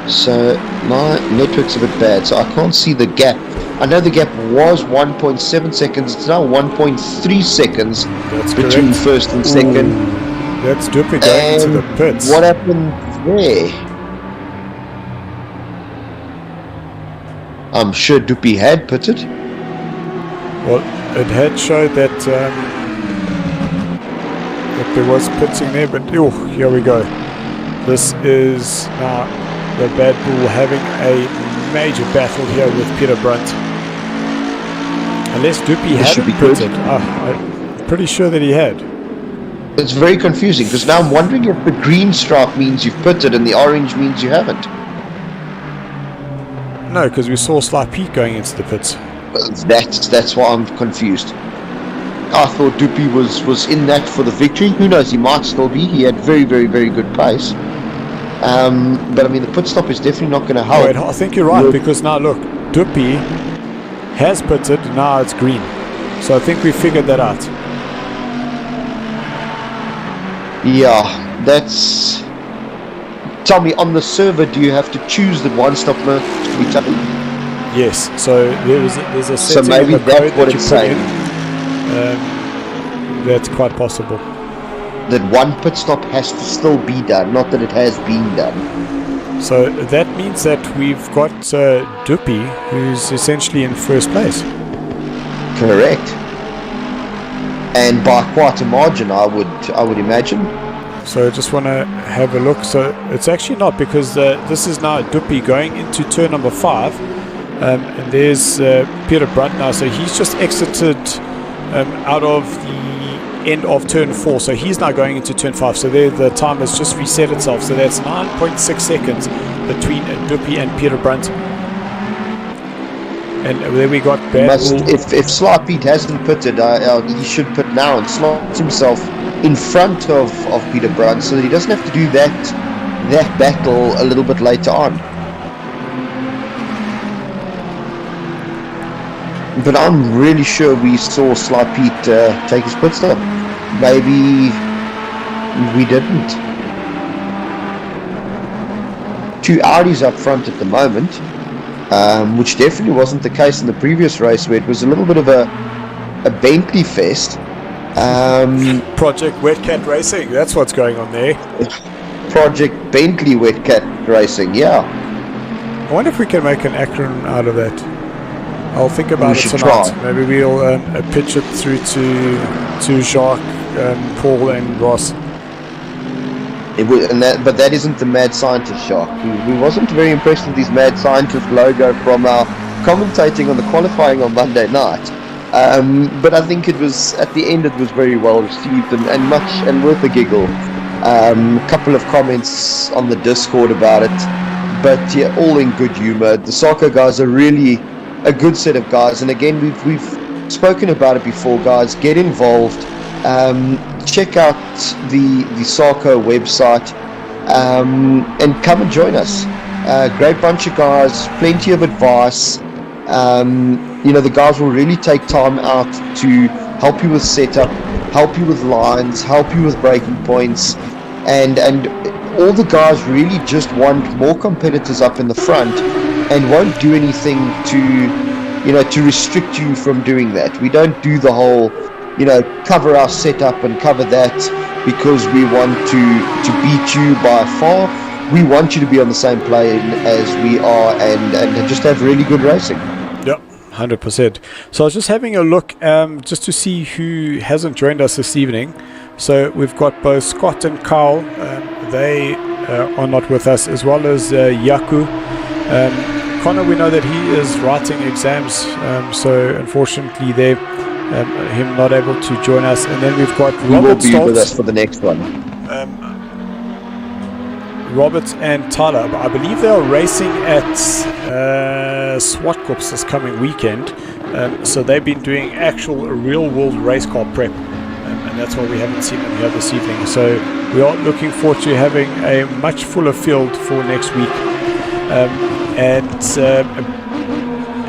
So my network's a bit bad, so I can't see the gap. I know the gap was 1.7 seconds. It's now 1.3 seconds That's between correct. first and second. That's Duppy going into the pits. What happened there? I'm sure Duppy had pitted. Well, it had showed that there was pitting there, but here we go. This is now the Bad Bull having a major battle here with Peter Brunt. Unless Duppy hadn't pitted. I'm pretty sure that he had. It's very confusing because now I'm wondering if the green stripe means you've pitted and the orange means you haven't. No, because we saw Sly Pete going into the pits. That's why I'm confused. I thought Duppy was in that for the victory. Who knows? He might still be. He had very, very, very good pace. But I mean, the pit stop is definitely not going to help. Wait, I think you're right, because now look, Duppy has pitted, now it's green. So I think we figured that out. Yeah, that's... Tell me, on the server, do you have to choose that one stop mode to be taken? Yes, so there's a setting so maybe in the that's code what that it's you put saying. in. That's quite possible. That one pit stop has to still be done, not that it has been done. So that means that we've got Duppy, who's essentially in first place. Correct. And by quite a margin, I would imagine. So I just want to have a look. So it's actually not, because this is now Duppy going into turn number 5. And there's Peter Brunt now. So he's just exited out of the end of turn 4. So he's now going into turn 5. So there the time has just reset itself. So that's 9.6 seconds between Duppy and Peter Brunt. And then we got Bad Bull. If Sly Pete hasn't pitted, he should pit now and slot himself in front of Peter Brunt so that he doesn't have to do that battle a little bit later on. But I'm really sure we saw Sly Pete take his pit stop. Maybe we didn't. 2 Audis up front at the moment, which definitely wasn't the case in the previous race, where it was a little bit of a Bentley fest. Project Wetcat Racing, that's what's going on there. Project Bentley Wetcat Racing, yeah. I wonder if we can make an acronym out of that. I'll think about it tonight. Try. Maybe we'll pitch it through to Jacques, Paul and Ross. But that isn't the Mad Scientist Shark. He wasn't very impressed with his Mad Scientist logo from our commentating on the qualifying on Monday night. But I think it was, at the end, it was very well received and worth a giggle. A couple of comments on the Discord about it, but yeah, all in good humor. The SARCO guys are really a good set of guys, and again, we've spoken about it before, guys. Get involved. Check out the SARCO website, and come and join us. Great bunch of guys, plenty of advice. The guys will really take time out to help you with setup, help you with lines, help you with braking points, and all the guys really just want more competitors up in the front, and won't do anything to restrict you from doing that. We don't do the whole cover our setup and cover that because we want to beat you by far. We want you to be on the same plane as we are, and just have really good racing. Yep, 100%. So I was just having a look just to see who hasn't joined us this evening. So we've got both Scott and Carl. They are not with us, as well as Yaku. Connor, we know that he is writing exams, so unfortunately they're him not able to join us. And then we've got He Robert will be Stoltz, with us for the next one. Robert and Tyler. I believe they are racing at Swartkops this coming weekend. So they've been doing actual real-world race car prep. and that's why we haven't seen him here this evening. So we are looking forward to having a much fuller field for next week.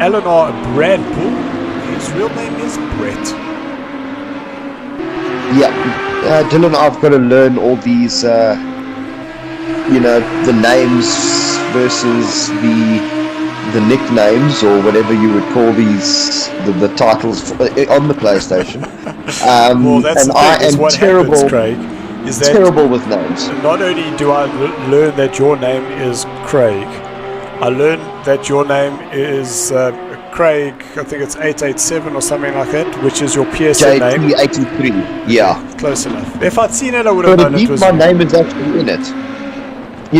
Eleanor Bradbull, his real name is Brett. Yeah, Dylan, I've got to learn all these, the names versus the nicknames, or whatever you would call these, the titles on the PlayStation. Well, that's and the thing, I is am what terrible, happens, Craig, is that terrible with names. not only do I learn that your name is Craig, I learned that your name is Craig, I think it's 887 or something like that, which is your PSN name. JT83, yeah. Close enough. If I'd seen it, I would have But known at it least was my you. name is actually in it.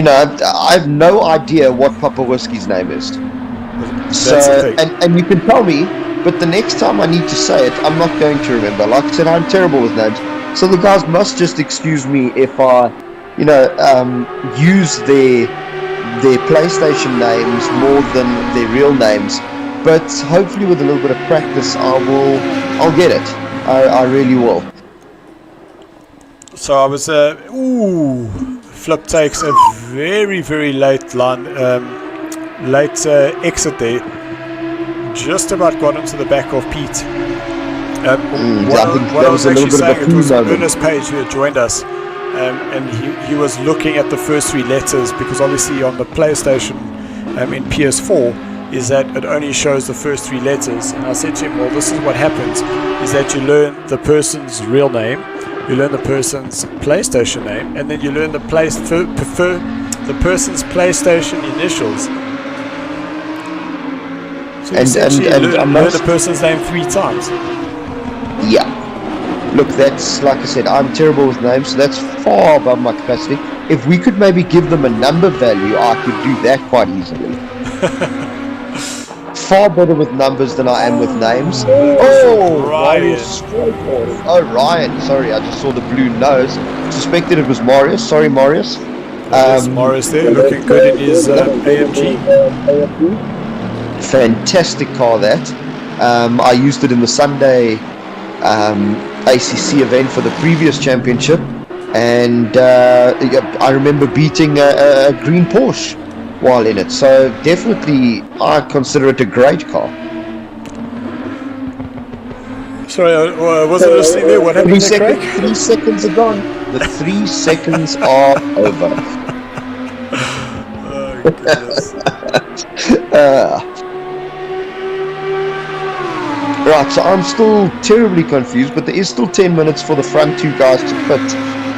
I have no idea what Papa Whiskey's name is. That's the thing. And you can tell me, but the next time I need to say it, I'm not going to remember. Like I said, I'm terrible with names. So the guys must just excuse me if I, use their PlayStation names more than their real names. But hopefully with a little bit of practice, I'll get it. I really will. So I was, Flip takes a very, very late line, exit there. Just about got into the back of Pete. I think What that I was was a actually little bit of saying, a it clue was moment. Ernest Page who had joined us, and he was looking at the first three letters, because obviously on the PlayStation in PS4 is that it only shows the first three letters. And I said to him, well, this is what happens, is that you learn the person's real name, you learn the person's PlayStation name, and then you learn the person's PlayStation initials. So you essentially learn the person's name 3 times. Yeah. Look, that's, like I said, I'm terrible with names, so that's far above my capacity. If we could maybe give them a number value, I could do that quite easily. Far better with numbers than I am with names. Oh, Ryan. Ryan. Sorry, I just saw the blue nose. Suspected it was Marius. Sorry, Marius. There's Morris there, looking good in his AMG. Fantastic car, that. I used it in the Sunday ACC event for the previous championship, and I remember beating a green Porsche while in it. So definitely, I consider it a great car. Sorry, I wasn't listening there. What happened there, Craig? 3 seconds are gone. The 3 seconds are over. Oh, goodness. Right, so I'm still terribly confused, but there is still 10 minutes for the front two guys to pit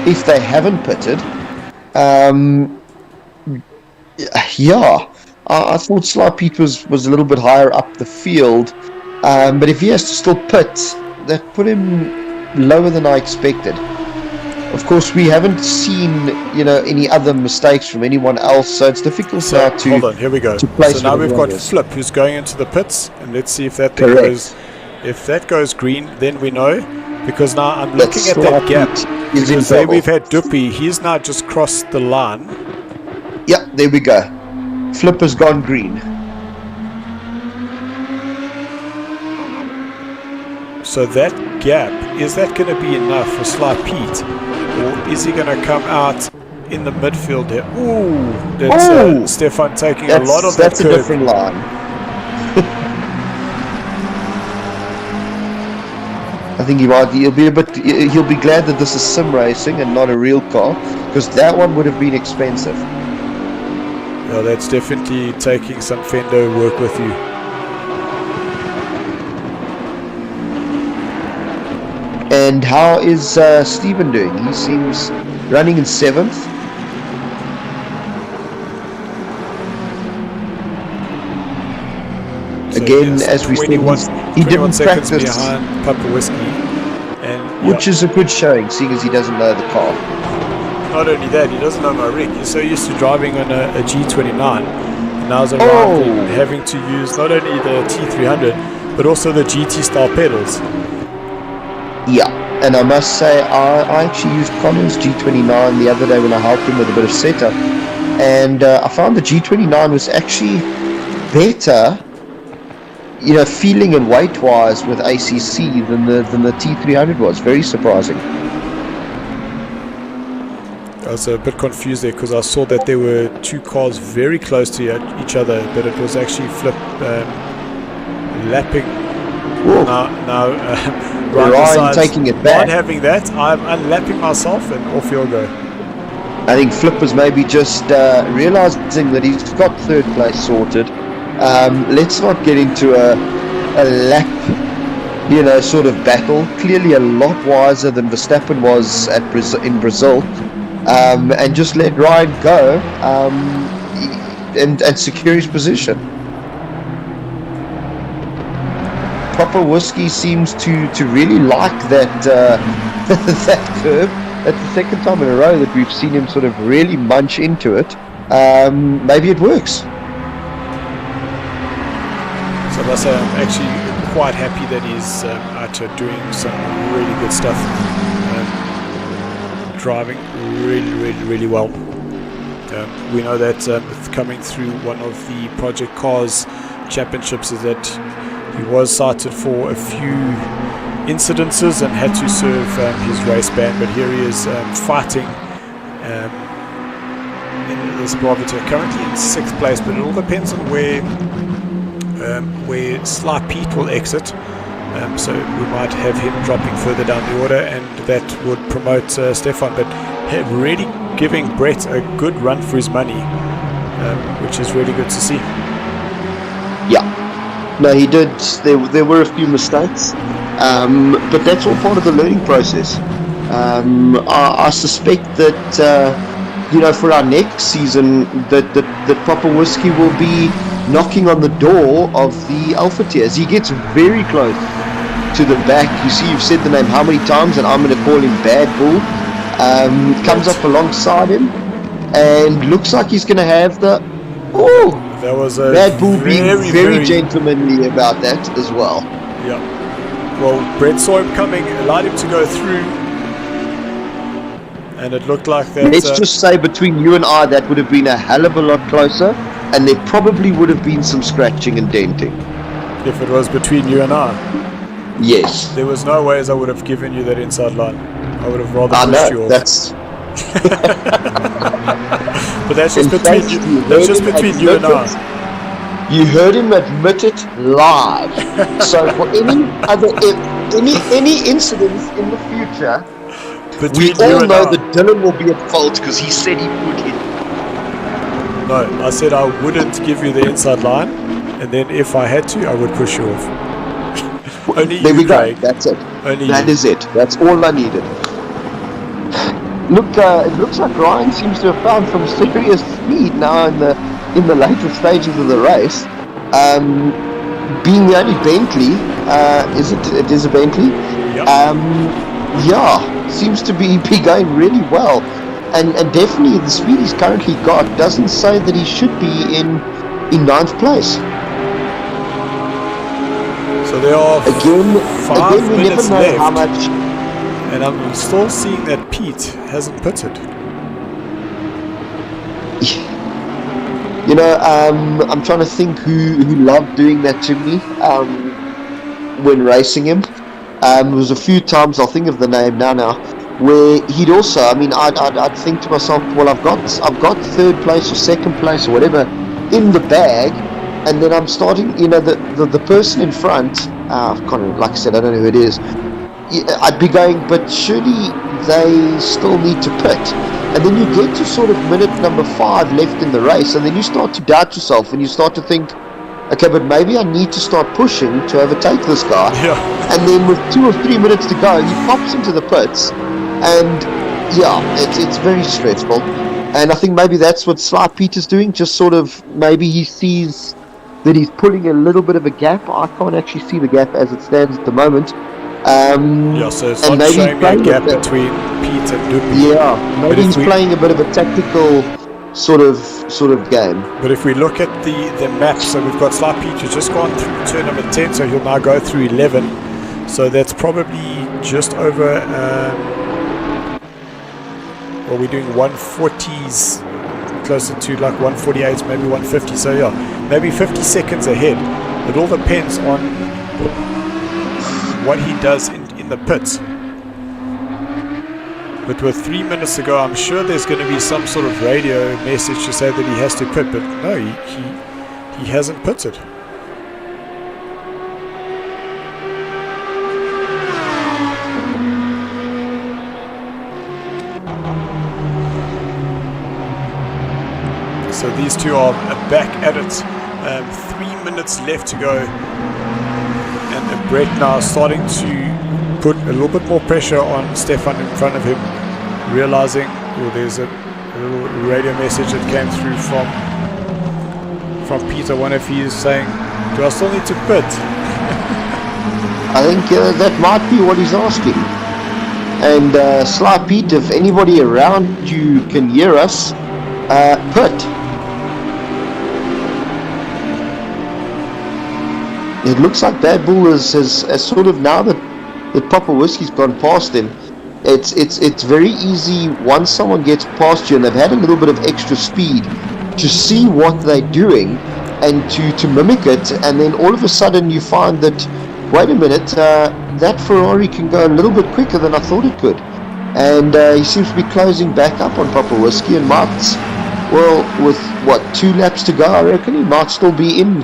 if they haven't pitted. I thought Sly Pete was a little bit higher up the field, but if he has to still pit, that put him lower than I expected. Of course, we haven't seen any other mistakes from anyone else, so it's difficult now to. Hold on, here we go. So now we've got Flip who's going into the pits, and let's see if that thing goes. If that goes green, then we know, because now I'm looking at that gap. Because there we've had Duppy, he's now just crossed the line. Yep, there we go. Flip has gone green. So that gap, is that going to be enough for Sly Pete? Or is he going to come out in the midfield there? Ooh, that's Stefan taking a lot of that curve. That's a different line. I think he'll be glad that this is sim racing and not a real car, because that one would have been expensive. Yeah, that's definitely taking some fender work with you. And how is Stephen doing? He seems running in 7th. So again, as we said, he didn't practice behind Papa Whiskey, and which is a good showing, seeing as he doesn't know the car. Not only that, he doesn't know my rig. He's so used to driving on a G29, and now he's arrived having to use not only the T300 but also the GT style pedals. Yeah, and I must say, I actually used Connor's G29 the other day when I helped him with a bit of setup, and I found the G29 was actually better feeling and weight-wise with ACC than the T300 was. Very surprising. I was a bit confused there because I saw that there were two cars very close to each other, but it was actually Flip lapping. Now Ryan taking it back. Not having that, I'm unlapping myself and off you'll go. I think Flip was maybe just realising that he's got third place sorted. Let's not get into a lap, sort of battle. Clearly a lot wiser than Verstappen was in Brazil. And just let Ryan go and secure his position. Proper Whiskey seems to really like that that curve. That's the second time in a row that we've seen him sort of really munch into it. Maybe it works. So that's actually quite happy that he's out here doing some really good stuff. Driving really well. We know that coming through one of the Project Cars championships is that he was cited for a few incidences and had to serve his race ban, but here he is fighting in this Bravito, currently in 6th place, but it all depends on where Sly Pete will exit. So we might have him dropping further down the order, and that would promote Stefan, but really giving Brett a good run for his money, which is really good to see. Yeah, no, he did. There were a few mistakes, but that's all part of the learning process. I suspect that for our next season, that Proper Whiskey will be knocking on the door of the Alpha tiers. He gets very close to the back. You see, you've said the name how many times, and I'm going to call him Bad Bull. Comes up alongside him and looks like he's going to have the... Oh! That was a Bad Bull being very gentlemanly about that as well. Yeah. Well, Brett saw him coming, allowed him to go through, and it looked like that... Let's just say between you and I, that would have been a hell of a lot closer, and there probably would have been some scratching and denting. If it was between you and I? Yes. There was no ways I would have given you that inside line. I would have rather pushed you off. That's... But that's just between you. That's just between you and I. You heard him admit it live. So for any incidents in the future, we all know that Dylan will be at fault because he said he would hit. No, I said I wouldn't give you the inside line, and then if I had to, I would push you off. Only there you, we go. Craig. That's it. Only that you. is it. That's all I needed. Look, it looks like Ryan seems to have found some serious speed now in the later stages of the race. Being the only Bentley, it is a Bentley. Yep. Yeah, seems to be going really well, and definitely the speed he's currently got doesn't say that he should be in 9th place. So there are again we never know left, how much. and I'm still seeing that Pete hasn't pitted. I'm trying to think who loved doing that to me when racing him. There was a few times, I'll think of the name now, where he'd also, I'd think to myself, well, I've got 3rd place or 2nd place or whatever in the bag, and then I'm starting, the person in front, like I said, I don't know who it is, I'd be going, but surely they still need to pit. And then you get to sort of minute number 5 left in the race, and then you start to doubt yourself, and you start to think, okay, but maybe I need to start pushing to overtake this guy. Yeah. And then with 2 or 3 minutes to go, he pops into the pits, and yeah, it's very stressful. And I think maybe that's what Sly Peter's doing, just sort of, maybe he sees that he's pulling a little bit of a gap. I can't actually see the gap as it stands at the moment. So it's not showing me a gap between Pete and Dupe. Yeah, maybe he's playing a bit of a tactical sort of game. But if we look at the map, so we've got Sly Pete who's just gone through turn number 10, so he'll now go through 11. So that's probably just over, we're doing 140s, closer to like 148, maybe 150. So yeah, maybe 50 seconds ahead. It all depends on what he does in the pits. But with 3 minutes to go, I'm sure there's going to be some sort of radio message to say that he has to pit. But no, he hasn't pitted. So these two are back at it. 3 minutes left to go. And Brett now starting to put a little bit more pressure on Stefan in front of him. Realizing, there's a little radio message that came through from Peter. One of you is saying, do I still need to pit? I think that might be what he's asking. And Sly Pete, if anybody around you can hear us, pit. It looks like Bad Bull has sort of, now that Proper Whiskey's gone past him, it's very easy once someone gets past you and they've had a little bit of extra speed to see what they're doing and to mimic it, and then all of a sudden you find that, wait a minute, that Ferrari can go a little bit quicker than I thought it could. And he seems to be closing back up on Proper Whiskey, and might, well, with what, 2 laps to go, I reckon he might still be in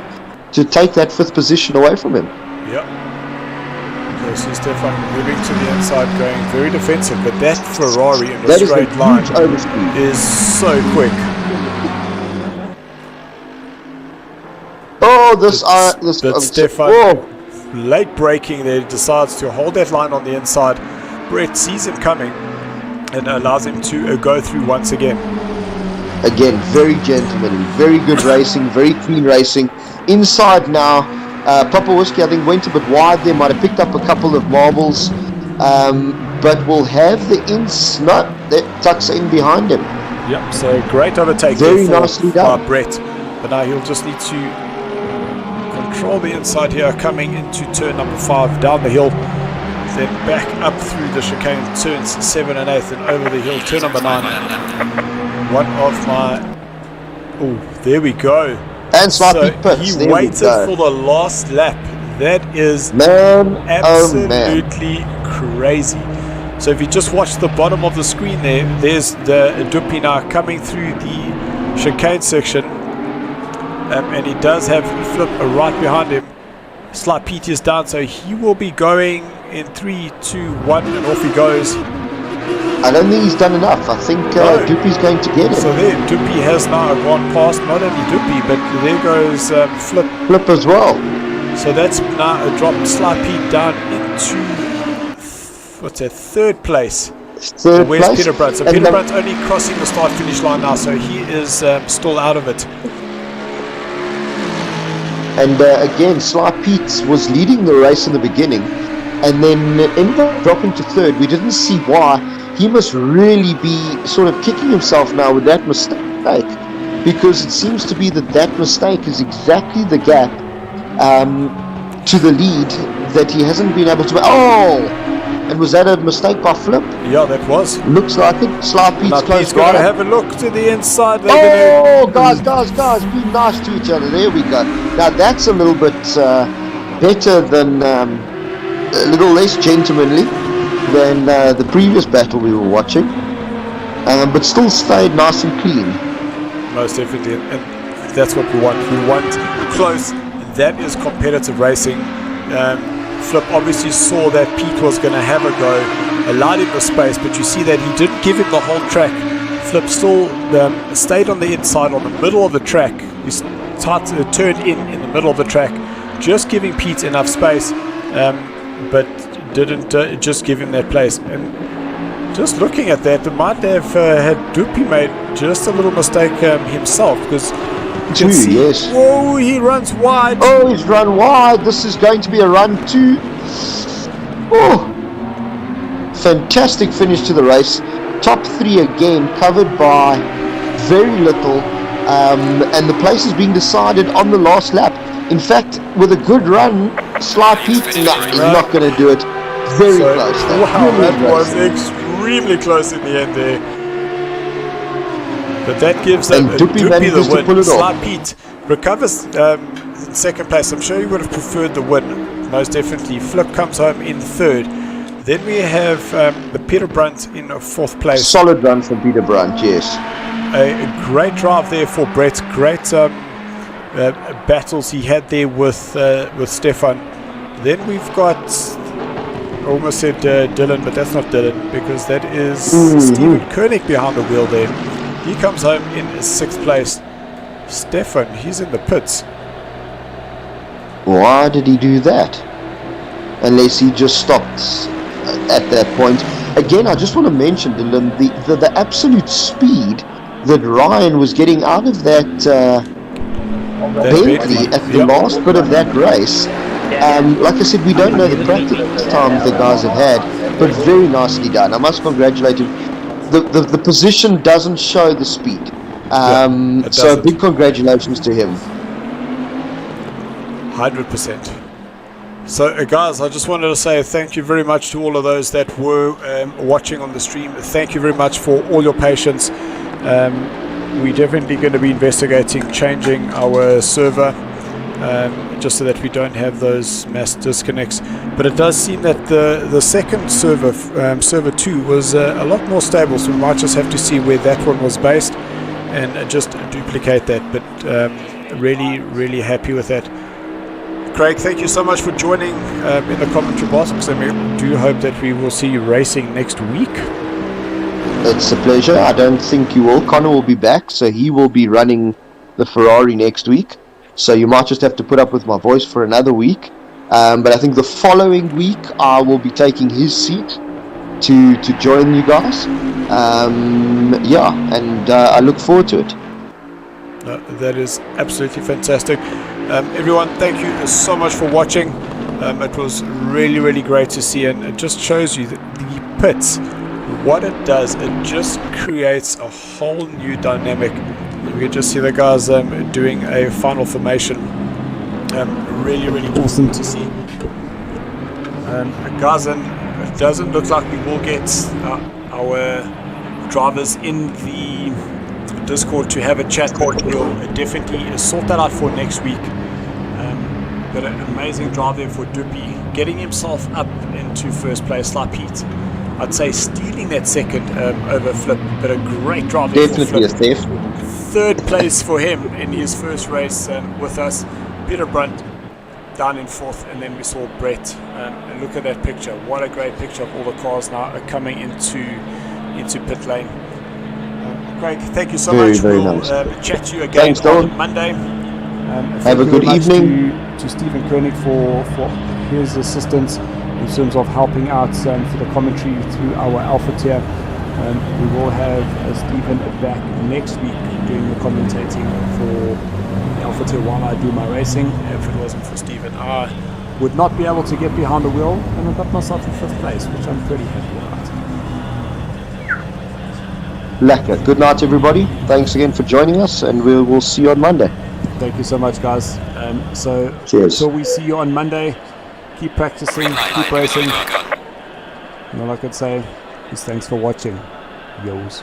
to take that 5th position away from him. Yep. Okay, so Stefan moving to the inside, going very defensive, but that Ferrari in the straight line is so quick. Oh, but Stefan, late braking there, decides to hold that line on the inside. Brett sees him coming and allows him to go through once again. Again, very gentlemanly, very good racing, very clean racing. Inside now, Proper Whiskey I think went a bit wide there, might have picked up a couple of marbles, but will have the snot that tucks in behind him. Yep, so great overtake very there nicely done. Brett. But now he'll just need to control the inside here, coming into turn number 5 down the hill, then back up through the chicane, turns 7 and 8, and over the hill, turn number 9. One of my... Oh, there we go. And so pits. He waited for the last lap. That is absolutely crazy. So if you just watch the bottom of the screen there's the Dupi now coming through the chicane section. And he does have Flip right behind him. Sly Pete is down, so he will be going in 3, 2, 1, and off he goes. I don't think he's done enough. I think Dupi's going to get it. So there, Dupi has now gone past not only Dupi, but there goes Flip. Flip as well. So that's now dropped Sly Pete down into, what's that, 3rd place. Where's Peter Brunt? So Peter Brunt's only crossing the start-finish line now, so he is still out of it. And again, Sly Pete was leading the race in the beginning, and then ended up dropping to 3rd. We didn't see why. He must really be sort of kicking himself now with that mistake, because it seems to be that mistake is exactly the gap to the lead that he hasn't been able to... Oh! And was that a mistake by Flip? Yeah, that was. Looks like it. Sly Pete's close right. Have a look to the inside. Guys, be nice to each other. There we go. Now that's a little bit better than... a little less gentlemanly than the previous battle we were watching, but still stayed nice and clean. Most definitely, and that's what we want. We want close. That is competitive racing. Flip obviously saw that Pete was going to have a go, allowed him the space, but you see that he didn't give him the whole track. Flip still stayed on the inside, on the middle of the track. He turned in the middle of the track, just giving Pete enough space. But didn't just give him that place. And just looking at that, it might have had Dupi made just a little mistake himself, because yes. Whoa, he runs wide. Oh, he's run wide. This is going to be a run 2. Oh, fantastic finish to the race. Top 3 again, covered by very little, and the place is being decided on the last lap. In fact, with a good run, Sly Pete, he's not going to do it. Very close. Wow, that was extremely close in the end there. But that gives Dupi the win. Sly Pete recovers in second place. I'm sure he would have preferred the win, most definitely. Flip comes home in third. Then we have the Peter Brunt in fourth place. Solid run from Peter Brunt, yes. A great drive there for Brett. Great battles he had there with Stefan. Then we've got, I almost said Dylan, but that's not Dylan, because that is Stephen Koenig behind the wheel there. He comes home in sixth place. Stefan, he's in the pits. Why did he do that? Unless he just stopped at that point. Again, I just want to mention, Dylan, the absolute speed that Ryan was getting out of that Bentley at the last bit of that race. Like I said, we don't know the practice time the guys have had, but very nicely done. I must congratulate him. The position doesn't show the speed. So big congratulations to him. 100%. So guys, I just wanted to say thank you very much to all of those that were watching on the stream. Thank you very much for all your patience. We're definitely going to be investigating changing our server, just so that we don't have those mass disconnects. But it does seem that the second server, server 2, was a lot more stable, so we might just have to see where that one was based and just duplicate that. But really happy with that. Craig, thank you so much for joining in the commentary box, and we do hope that we will see you racing next week. It's a pleasure. I don't think you will. Connor will be back, so he will be running the Ferrari next week. So you might just have to put up with my voice for another week. But I think the following week I will be taking his seat to join you guys. I look forward to it. That is absolutely fantastic. Everyone, thank you so much for watching. It was really great to see, and it just shows you that the pits, what it does, it just creates a whole new dynamic. You can just see the guys doing a final formation. Really awesome to see. Guys, it doesn't look like we will get our drivers in the Discord to have a chat. We'll definitely sort that out for next week. But an amazing drive there for Duppy, getting himself up into first place like Pete. I'd say stealing that second over Flip, but a great drive there for Flip. Definitely a theft. Third place for him in his first race with us. Peter Brunt down in fourth, and then we saw Brett. And look at that picture. What a great picture of all the cars now coming into pit lane. Craig, thank you so much. Very we'll nice. Chat to you again on Monday. Have a good evening. To Stephen Koenig for his assistance in terms of helping out for the commentary through our Alpha tier. We will have Stephen back next week doing the commentating for the Alpha tier while I do my racing. If it wasn't for Stephen, I would not be able to get behind the wheel, and I got myself in fifth place, which I'm pretty happy about. Lekker. Good night, everybody. Thanks again for joining us, and we'll see you on Monday. Thank you so much, guys. Cheers. So we see you on Monday. Keep practicing, keep racing. And all I could say is thanks for watching. Yos.